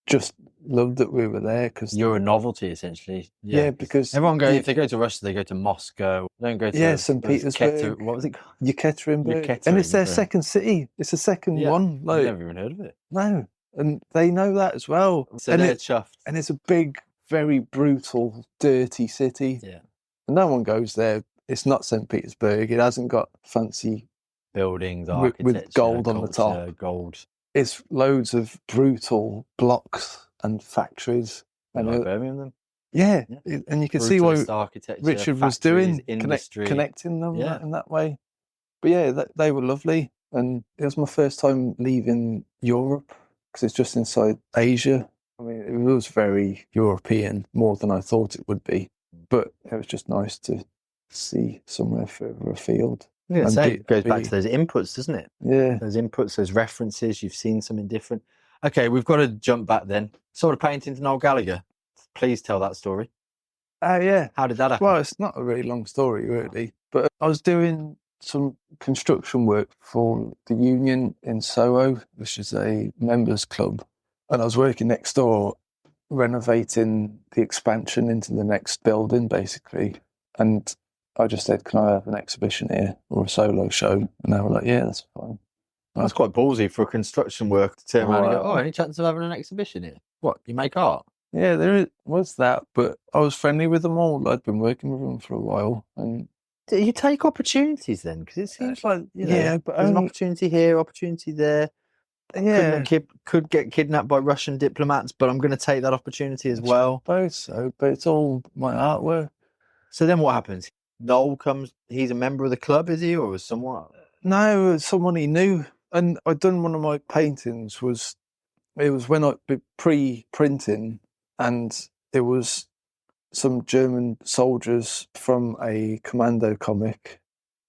just loved that we were there because you're a novelty, essentially. Yeah, because everyone goes. If they go to Russia, they go to Moscow. They don't go to St. Petersburg. What was it called? Yekaterinburg. And it's their second city. It's the second one. Like, I've never even heard of it. No, and they know that as well. So and they're chuffed. And it's a big, very brutal, dirty city. Yeah. And no one goes there. It's not St. Petersburg. It hasn't got fancy buildings, architecture, with gold culture, on the top. Gold. It's loads of brutal blocks and factories. And like Birmingham. Yeah, and you can see why Richard was doing connecting them in that way. But yeah, they were lovely, and it was my first time leaving Europe because it's just inside Asia. I mean, it was very European, more than I thought it would be, but it was just nice to see somewhere further afield. Yeah, it goes back to those inputs, doesn't it? Yeah. Those inputs, those references, you've seen something different. Okay, we've got to jump back then. Saw the painting to Noel Gallagher. Please tell that story. Yeah. How did that happen? Well, it's not a really long story, really. But I was doing some construction work for the union in Soho, which is a members club. And I was working next door, renovating the expansion into the next building, basically. And I just said, "Can I have an exhibition here or a solo show?" And they were like, "Yeah, that's fine." That's quite ballsy for a construction work to turn around and go, "Oh, any chance of having an exhibition here? What, you make art?" Yeah, there was that, but I was friendly with them all. I'd been working with them for a while. And do you take opportunities then? Because it seems like, but there's an opportunity here, opportunity there. Yeah. Could get kidnapped by Russian diplomats, but I'm going to take that opportunity as well. I suppose so, but it's all my artwork. So then what happens? Noel comes. He's a member of the club, is he, or was someone? No, someone he knew. And I'd done one of my paintings it was when I pre-printing, and it was some German soldiers from a commando comic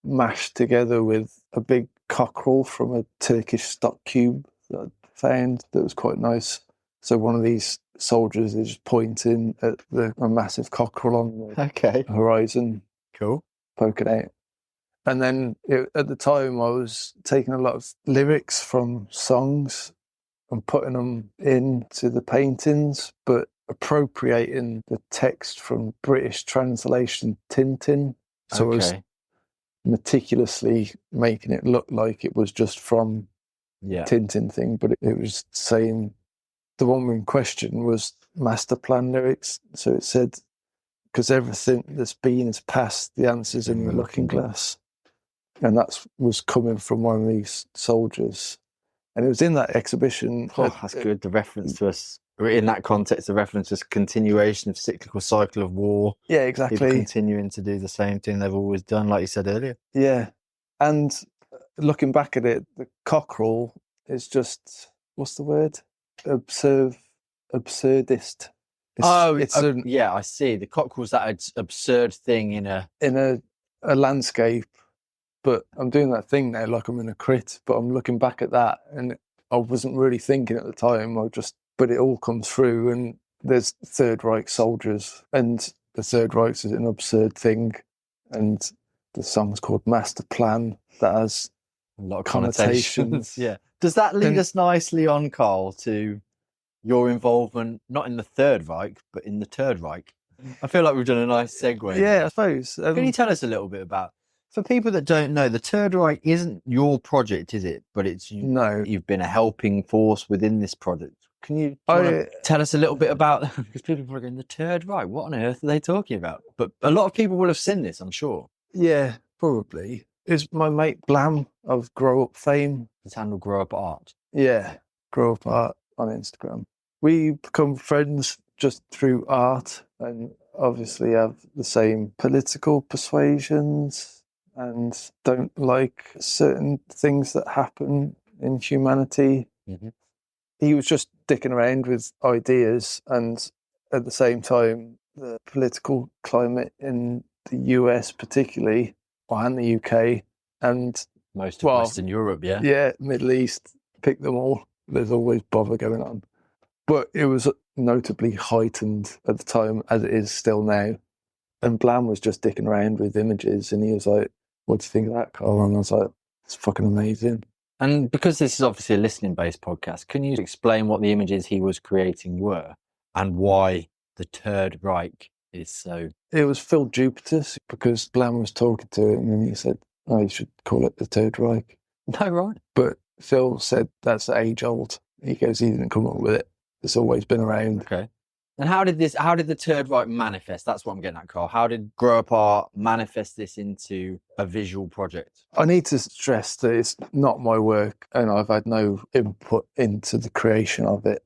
mashed together with a big cockerel from a Turkish stock cube that I found that was quite nice. So one of these soldiers is pointing at a massive cockerel on the horizon, Cool. poking out. And then at the time, I was taking a lot of lyrics from songs and putting them into the paintings, but appropriating the text from British translation Tintin. So I was meticulously making it look like it was just from Tintin thing, but it was saying the one in question was master plan lyrics. So it said, because everything that's been is past, the answer's in the looking glass. And that was coming from one of these soldiers. And it was in that exhibition. Oh, that's good. The reference to us, in that context, the reference to continuation of cyclical cycle of war. Yeah, exactly. People continuing to do the same thing they've always done, like you said earlier. Yeah. And looking back at it, the cockerel is just, what's the word? Absurdist. Yeah, I see. The cockerel's that absurd thing in a landscape. But I'm doing that thing now, like I'm in a crit, but I'm looking back at that and I wasn't really thinking at the time. But it all comes through, and there's Third Reich soldiers, and the Third Reich is an absurd thing. And the song's called Master Plan, that has a lot of connotations. Yeah. Does that lead us nicely on, Carl, to your involvement, not in the Third Reich, but in the Third Reich? I feel like we've done a nice segue. Yeah, I suppose. Can you tell us a little bit about, for people that don't know, the Third Reich isn't your project, is it? But it's no. You've been a helping force within this project. Can you tell us a little bit about, because people are going, the Third Reich, what on earth are they talking about? But a lot of people will have seen this, I'm sure. Yeah, probably. It's my mate Blam of Grow Up fame. His handle Grow Up Art. Yeah, Grow Up Art on Instagram. We become friends just through art, and obviously have the same political persuasions and don't like certain things that happen in humanity. Mm-hmm. He was just dicking around with ideas, and at the same time, the political climate in the US particularly, and the UK, and most of Western Europe, yeah, Middle East, pick them all. There's always bother going on. But it was notably heightened at the time, as it is still now. And Blam was just dicking around with images, and he was like, what do you think of that, Carl? And I was like, it's fucking amazing. And because this is obviously a listening-based podcast, can you explain what the images he was creating were and why the Third Reich is so... It was Phil Jupiter's, because Blam was talking to him and he said, oh, you should call it the Third Reich. No, right. But Phil said that's age-old. He goes, he didn't come up with it. It's always been around. Okay. And how did the Third Reich manifest? That's what I'm getting at, Carl. How did Grow Up Art manifest this into a visual project? I need to stress that it's not my work, and I've had no input into the creation of it.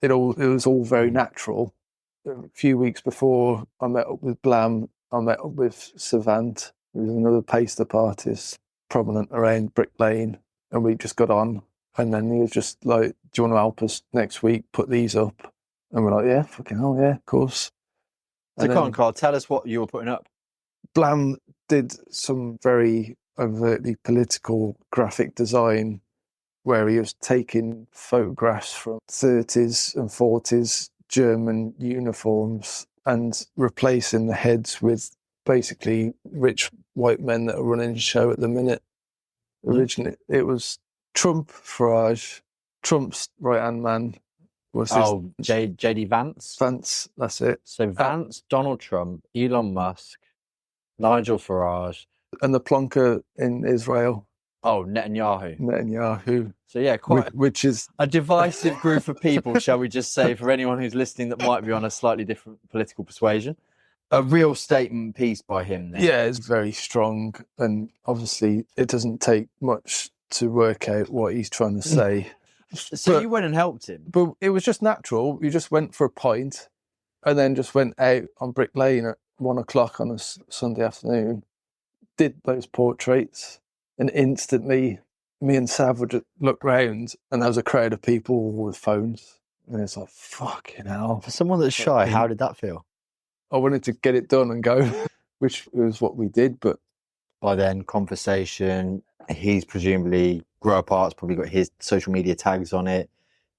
It was all very natural. A few weeks before I met up with Blam, I met up with Savant, who's another paste-up artist, prominent around Brick Lane, and we just got on. And then he was just like, do you want to help us next week put these up? And we're like, yeah, fucking hell, yeah, of course. So come on, Carl, tell us what you were putting up. Blam did some very overtly political graphic design where he was taking photographs from 30s and 40s German uniforms and replacing the heads with basically rich white men that are running the show at the minute. Originally, it was Trump, Farage, Trump's right-hand man. J.D. Vance? Vance, that's it. So Vance, Donald Trump, Elon Musk, Nigel Farage. And the plonker in Israel. Oh, Netanyahu. So yeah, which is a divisive group of people, shall we just say, for anyone who's listening that might be on a slightly different political persuasion. A real statement piece by him then. Yeah, it's very strong, and obviously it doesn't take much to work out what he's trying to say. So you went and helped him? But it was just natural. You just went for a pint and then just went out on Brick Lane at 1 o'clock on a Sunday afternoon, did those portraits, and instantly me and Sav would just look round and there was a crowd of people with phones. And it's like, fucking hell. For someone that's shy, how did that feel? I wanted to get it done and go, which was what we did. But by then, conversation, he's presumably, Grow Apart's probably got his social media tags on it.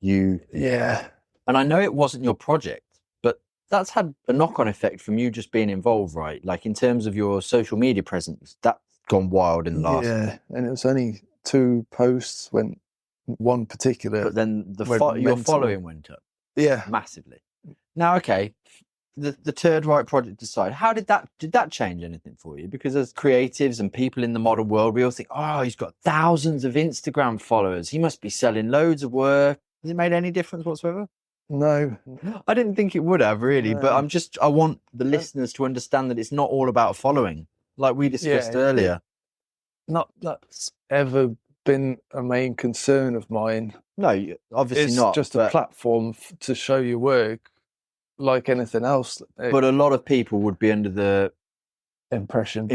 Yeah. And I know it wasn't your project, but that's had a knock-on effect from you just being involved, right? Like in terms of your social media presence, that's gone wild in the last. Yeah, and it was only 2 posts when one particular. But then your following went up. Yeah. Massively. Now, okay, the Turd Right project aside, how did that change anything for you? Because as creatives and people in the modern world, we all think, oh, he's got thousands of Instagram followers. He must be selling loads of work. Has it made any difference whatsoever? No. I didn't think it would have really, but I want the listeners to understand that it's not all about following, like we discussed earlier. Not that's ever been a main concern of mine. No, obviously not. It's just a platform to show your work like anything else. But a lot of people would be under the impression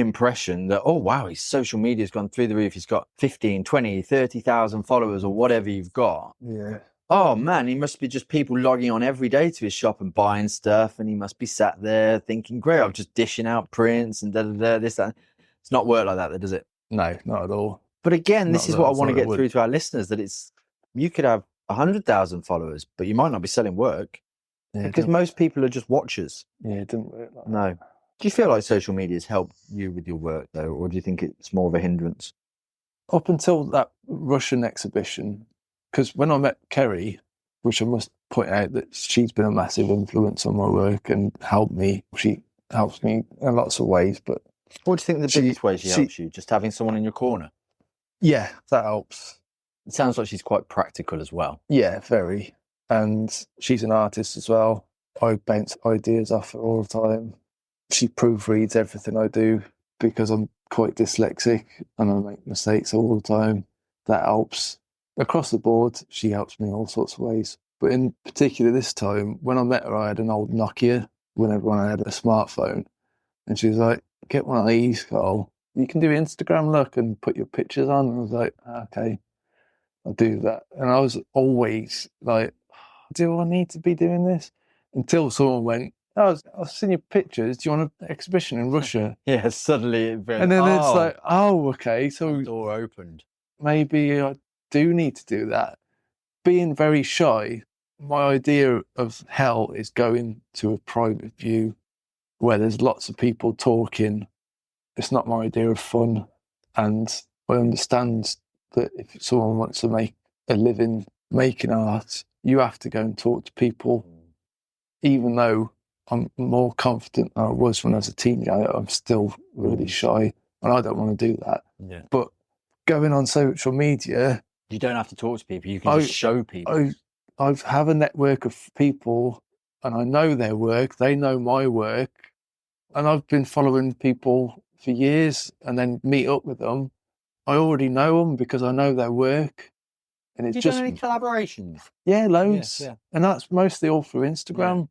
that, oh, wow, his social media's gone through the roof. He's got 15, 20, 30,000 followers or whatever you've got. Yeah. Oh, man, he must be just people logging on every day to his shop and buying stuff. And he must be sat there thinking, great, I'm just dishing out prints and this, that. It's not work like that, does it? No, not at all. But again, this is what I want to get through to our listeners, that you could have 100,000 followers, but you might not be selling work because most people are just watchers. Yeah, it didn't work like that. No. Do you feel like social media has helped you with your work though, or do you think it's more of a hindrance? Up until that Russian exhibition, because when I met Kerry, which I must point out that she's been a massive influence on my work and helped me. She helps me in lots of ways, but what do you think the biggest way she helps you? Just having someone in your corner? Yeah, that helps. It sounds like she's quite practical as well. Yeah, very. And she's an artist as well. I bounce ideas off her all the time. She proofreads everything I do because I'm quite dyslexic and I make mistakes all the time. That helps. Across the board, she helps me in all sorts of ways. But in particular this time, when I met her, I had an old Nokia when everyone had a smartphone. And she was like, get one of these, Carl. You can do Instagram, look, and put your pictures on. And I was like, okay, I'll do that. And I was always like, do I need to be doing this? Until someone went, oh, I've seen your pictures. Do you want an exhibition in Russia? Yeah, suddenly. And then it's like, oh, okay. So the door opened. Maybe I do need to do that. Being very shy, my idea of hell is going to a private view where there's lots of people talking. It's not my idea of fun. And I understand that if someone wants to make a living making art, you have to go and talk to people. Even though I'm more confident than I was when I was a teenager, I'm still really shy and I don't want to do that. Yeah. But going on social media, you don't have to talk to people, you can just show people. I have a network of people and I know their work, they know my work, and I've been following people for years and then meet up with them. I already know them because I know their work. And it's done any collaborations? Yeah, loads. Yeah. And that's mostly all through Instagram.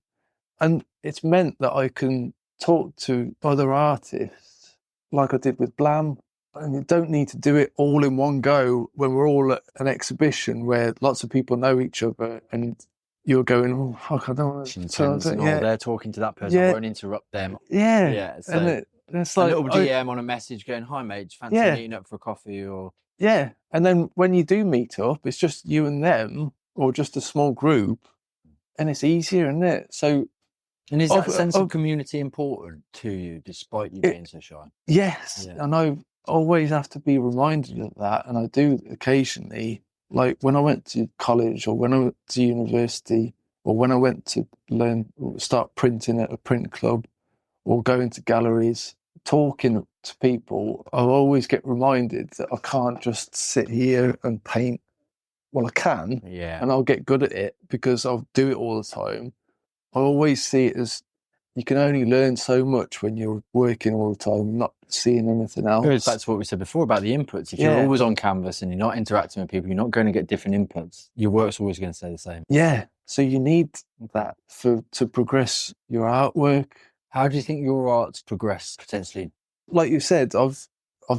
Yeah. And it's meant that I can talk to other artists like I did with Blam. And you don't need to do it all in one go when we're all at an exhibition where lots of people know each other and you're going, oh, fuck, I don't want to. They're talking to that person, I won't interrupt them. Yeah. Yeah. So and it's like a little DM on a message going, hi, mate, fancy meeting up for a coffee or... Yeah. And then when you do meet up, it's just you and them or just a small group and it's easier, isn't it? So... And is that sense of community important to you, despite you being so shy? Yes. Yeah. And I always have to be reminded of that. And I do occasionally, like when I went to college or when I went to university or when I went to start printing at a print club or going to galleries, talking to people, I'll always get reminded that I can't just sit here and paint. Well, I can, and I'll get good at it because I'll do it all the time. I always see it as you can only learn so much when you're working all the time, not seeing anything else. That's what we said before about the inputs. If you're always on canvas and you're not interacting with people, you're not going to get different inputs. Your work's always going to stay the same. Yeah, so you need that to progress your artwork. How do you think your art's progressed potentially? Like you said, I've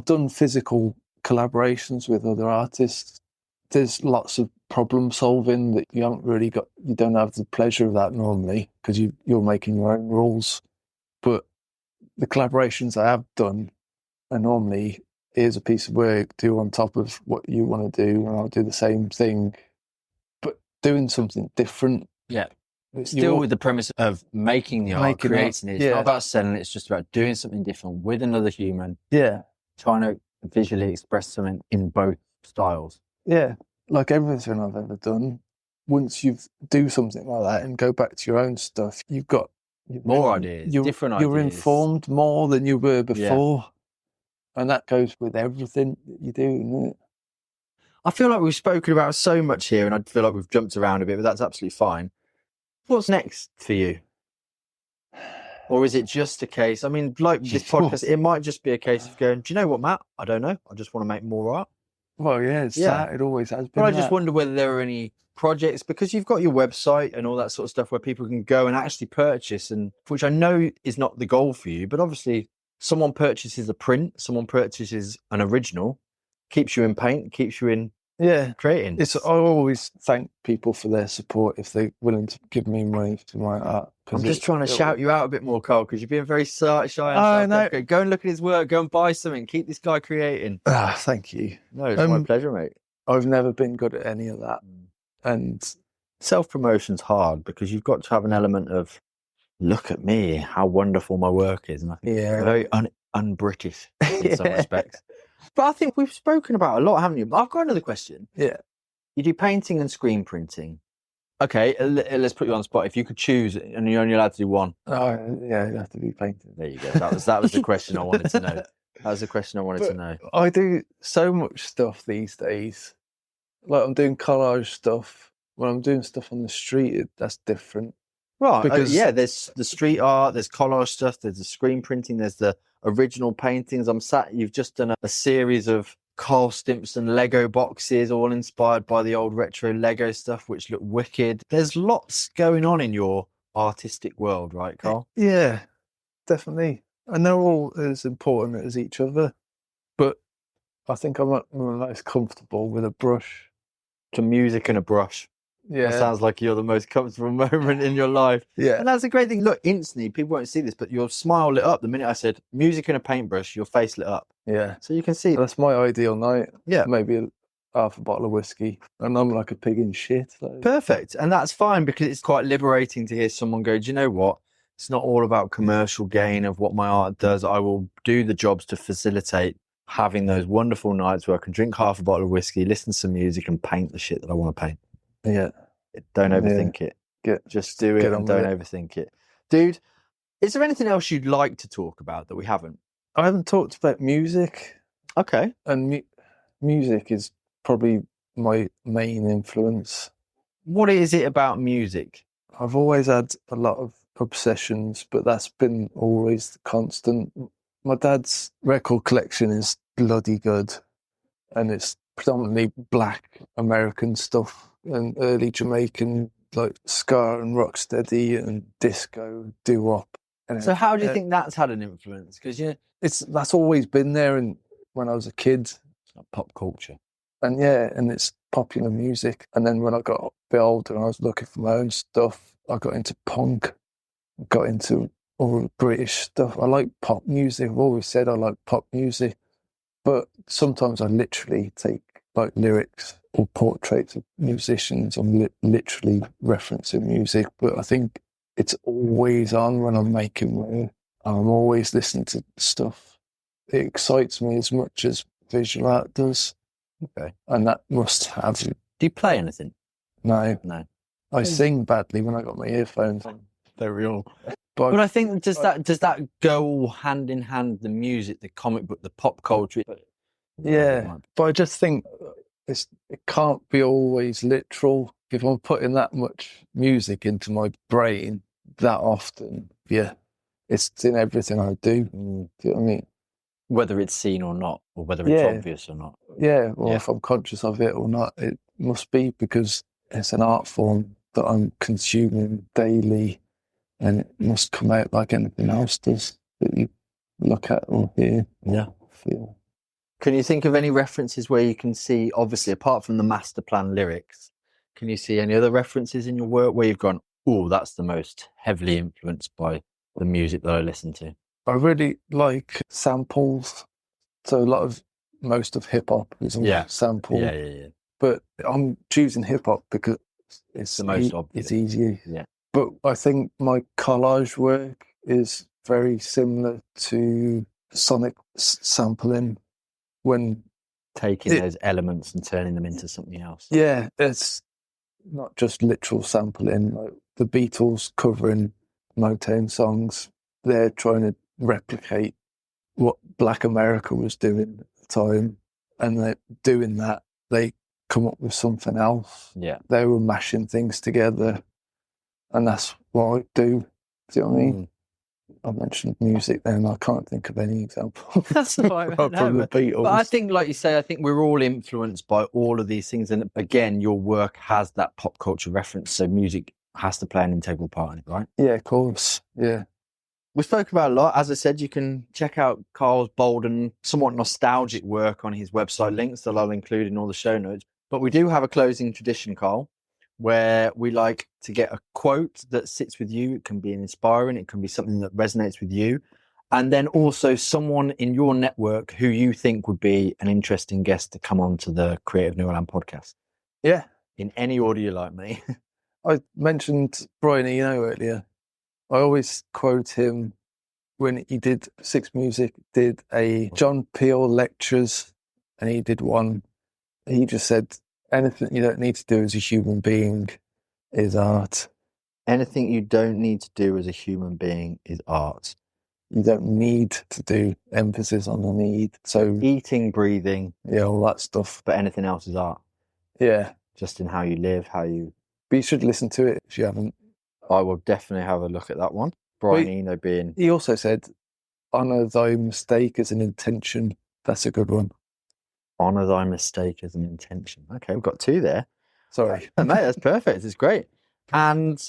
done physical collaborations with other artists. There's lots of problem solving that you haven't really got. You don't have the pleasure of that normally because you're making your own rules. But the collaborations I have done are normally, here's a piece of work, do on top of what you want to do, and I'll do the same thing, but doing something different. Yeah. Still with the premise of making the art, creating it. It's not about selling it, it's just about doing something different with another human. Yeah. Trying to visually express something in both styles. Yeah. Like everything I've ever done, once you do something like that and go back to your own stuff, you've got more ideas, different ideas. You're informed more than you were before. Yeah. And that goes with everything that you do, isn't it? I feel like we've spoken about so much here and I feel like we've jumped around a bit, but that's absolutely fine. What's next for you? Or is it just a case, I mean, like this podcast, it might just be a case of going, do you know what, Matt? I don't know. I just want to make more art. Well, yeah, it always has been. But I just wonder whether there are any projects, because you've got your website and all that sort of stuff where people can go and actually purchase, and which I know is not the goal for you, but obviously someone purchases a print, someone purchases an original, keeps you in paint, keeps you in creating. I always thank people for their support if they're willing to give me money to my art. I'm just trying to shout you out a bit more, Carl, because you're being very shy. And go and look at his work. Go and buy something. Keep this guy creating. Thank you. No, it's my pleasure, mate. I've never been good at any of that. And self-promotion's hard because you've got to have an element of, look at me, how wonderful my work is. And I think very un-British in some respects. But I think we've spoken about a lot, haven't you? I've got another question. Yeah. You do painting and screen printing. Okay, let's put you on the spot. If you could choose and you're only allowed to do one. Oh, yeah, it'd have to be painting. There you go. That was the question I wanted to know. That was the question I wanted to know. I do so much stuff these days. Like I'm doing collage stuff. When I'm doing stuff on the street, that's different. Right, because there's the street art, there's collage stuff, there's the screen printing, there's the original paintings. You've just done a series of Carl Stimpson Lego boxes, all inspired by the old retro Lego stuff, which look wicked. There's lots going on in your artistic world, right, Carl? Yeah, definitely. And they're all as important as each other. But I think I'm most comfortable with a brush. To music and a brush. Yeah. That sounds like you're the most comfortable moment in your life. Yeah. And that's a great thing. Look, instantly, people won't see this, but your smile lit up the minute I said music and a paintbrush, your face lit up. Yeah. So you can see. That's my ideal night. Yeah. Maybe half a bottle of whiskey. And I'm like a pig in shit. So. Perfect. And that's fine because it's quite liberating to hear someone go, do you know what? It's not all about commercial gain of what my art does. I will do the jobs to facilitate having those wonderful nights where I can drink half a bottle of whiskey, listen to some music and paint the shit that I want to paint. Yeah. Don't overthink it. Just do it and don't overthink it. Dude, is there anything else you'd like to talk about that we haven't? I haven't talked about music. Okay. And music is probably my main influence. What is it about music? I've always had a lot of obsessions, but that's been always the constant. My dad's record collection is bloody good, and it's predominantly black American stuff and early Jamaican, like ska and rocksteady and disco, doo-wop. So how do you think that's had an influence? Because that's always been there, and when I was a kid, it's like pop culture, and it's popular music. And then when I got a bit older and I was looking for my own stuff, I got into punk, got into all the British stuff. I like pop music. I've always said I like pop music, but sometimes I literally take like lyrics or portraits of musicians. I'm literally referencing music, but I think it's always on when I'm making work. I'm always listening to stuff. It excites me as much as visual art does. Okay. And that must have... Do you play anything? No. I sing badly when I got my earphones. They're real. But I think, does that go all hand in hand, the music, the comic book, the pop culture? Yeah, but I just think it can't be always literal. If I'm putting that much music into my brain that often, it's in everything I do. Do you know what I mean? Whether it's seen or not, or whether it's obvious or not. Yeah, or if I'm conscious of it or not, it must be because it's an art form that I'm consuming daily. and it must come out like anything else does that you look at or hear Yeah. or feel. Can you think of any references where you can see, obviously, apart from the master plan lyrics, can you see any other references in your work where you've gone, oh, that's the most heavily influenced by the music that I listen to? I really like samples. So most of hip hop is all sample. Yeah. But I'm choosing hip hop because it's the most obvious. It's easier. Yeah. But I think my collage work is very similar to sonic sampling, when taking those elements and turning them into something else. Yeah, it's not just literal sampling. Like the Beatles covering Motown songs, they're trying to replicate what Black America was doing at the time, and they're doing that. They come up with something else. Yeah, they were mashing things together, and that's what I do. Do you know what I mean? I mentioned music then, I can't think of any example. That's right. From the Beatles. But I think, like you say, I think we're all influenced by all of these things. And again, your work has that pop culture reference. So music has to play an integral part in it, right? Yeah, of course. Yeah. We spoke about a lot. As I said, you can check out Carl's bold and somewhat nostalgic work on his website, links that I'll include in all the show notes. But we do have a closing tradition, Carl, where we like to get a quote that sits with you. It can be inspiring. It can be something that resonates with you. And then also someone in your network who you think would be an interesting guest to come on to the Creative Noeland podcast. Yeah. In any order you like, mate. I mentioned Brian Eno earlier. I always quote him when he did Six Music, did a John Peel lectures, and he did one. He just said, anything you don't need to do as a human being is art. Anything you don't need to do as a human being is art. You don't need to do, emphasis on the need. So eating, breathing. Yeah, all that stuff. But anything else is art. Yeah. Just in how you live, how you... But you should listen to it if you haven't. I will definitely have a look at that one. Brian Eno being... He also said, honour thy mistake as an intention. That's a good one. Honour thy mistake as an intention. Okay, we've got two there. Sorry. Mate, that's perfect. It's great. And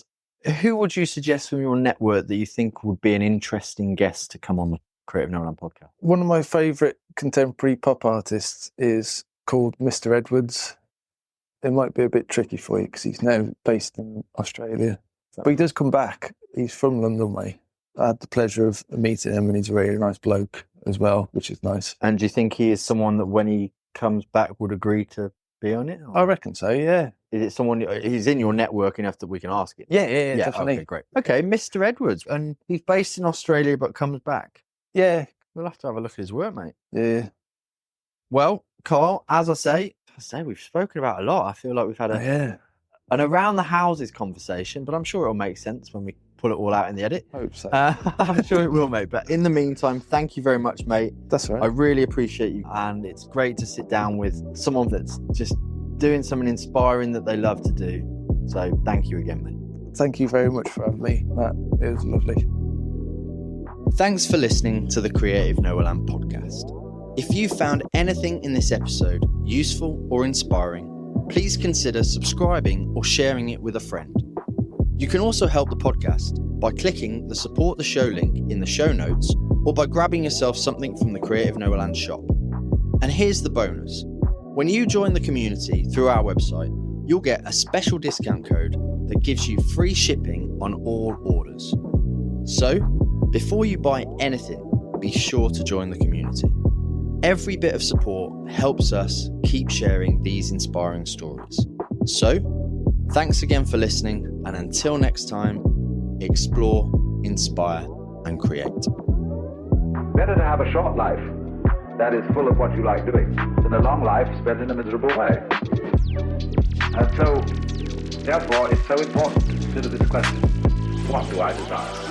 who would you suggest from your network that you think would be an interesting guest to come on the Creative Noeland podcast? One of my favourite contemporary pop artists is called Mr. Edwards. It might be a bit tricky for you because he's now based in Australia. But he does come back. He's from London way. I had the pleasure of meeting him, and he's a really nice bloke as well, which is nice. And do you think he is someone that when he comes back would agree to be on it? Or? I reckon so, yeah. Is it someone, he's in your network enough that we can ask him? Yeah, definitely. Okay, great. Okay, Mr. Edwards. And he's based in Australia but comes back. Yeah. We'll have to have a look at his work, mate. Yeah. Well, Carl, as I say, we've spoken about a lot. I feel like we've had an around the houses conversation, but I'm sure it'll make sense when we pull it all out in the edit. I hope so. I'm sure it will, mate. But in the meantime, thank you very much, mate. That's all right. I really appreciate you. And it's great to sit down with someone that's just doing something inspiring that they love to do. So thank you again, mate. Thank you very much for having me, Matt. It was lovely. Thanks for listening to the Creative Noeland podcast. If you found anything in this episode useful or inspiring, please consider subscribing or sharing it with a friend. You can also help the podcast by clicking the support the show link in the show notes or by grabbing yourself something from the Creative Noeland shop. And here's the bonus. When you join the community through our website, you'll get a special discount code that gives you free shipping on all orders. So, before you buy anything, be sure to join the community. Every bit of support helps us keep sharing these inspiring stories. So, thanks again for listening, and until next time, explore, inspire, and create. Better to have a short life that is full of what you like doing than a long life spent in a miserable way. And so, therefore, it's so important to consider this question: what do I desire?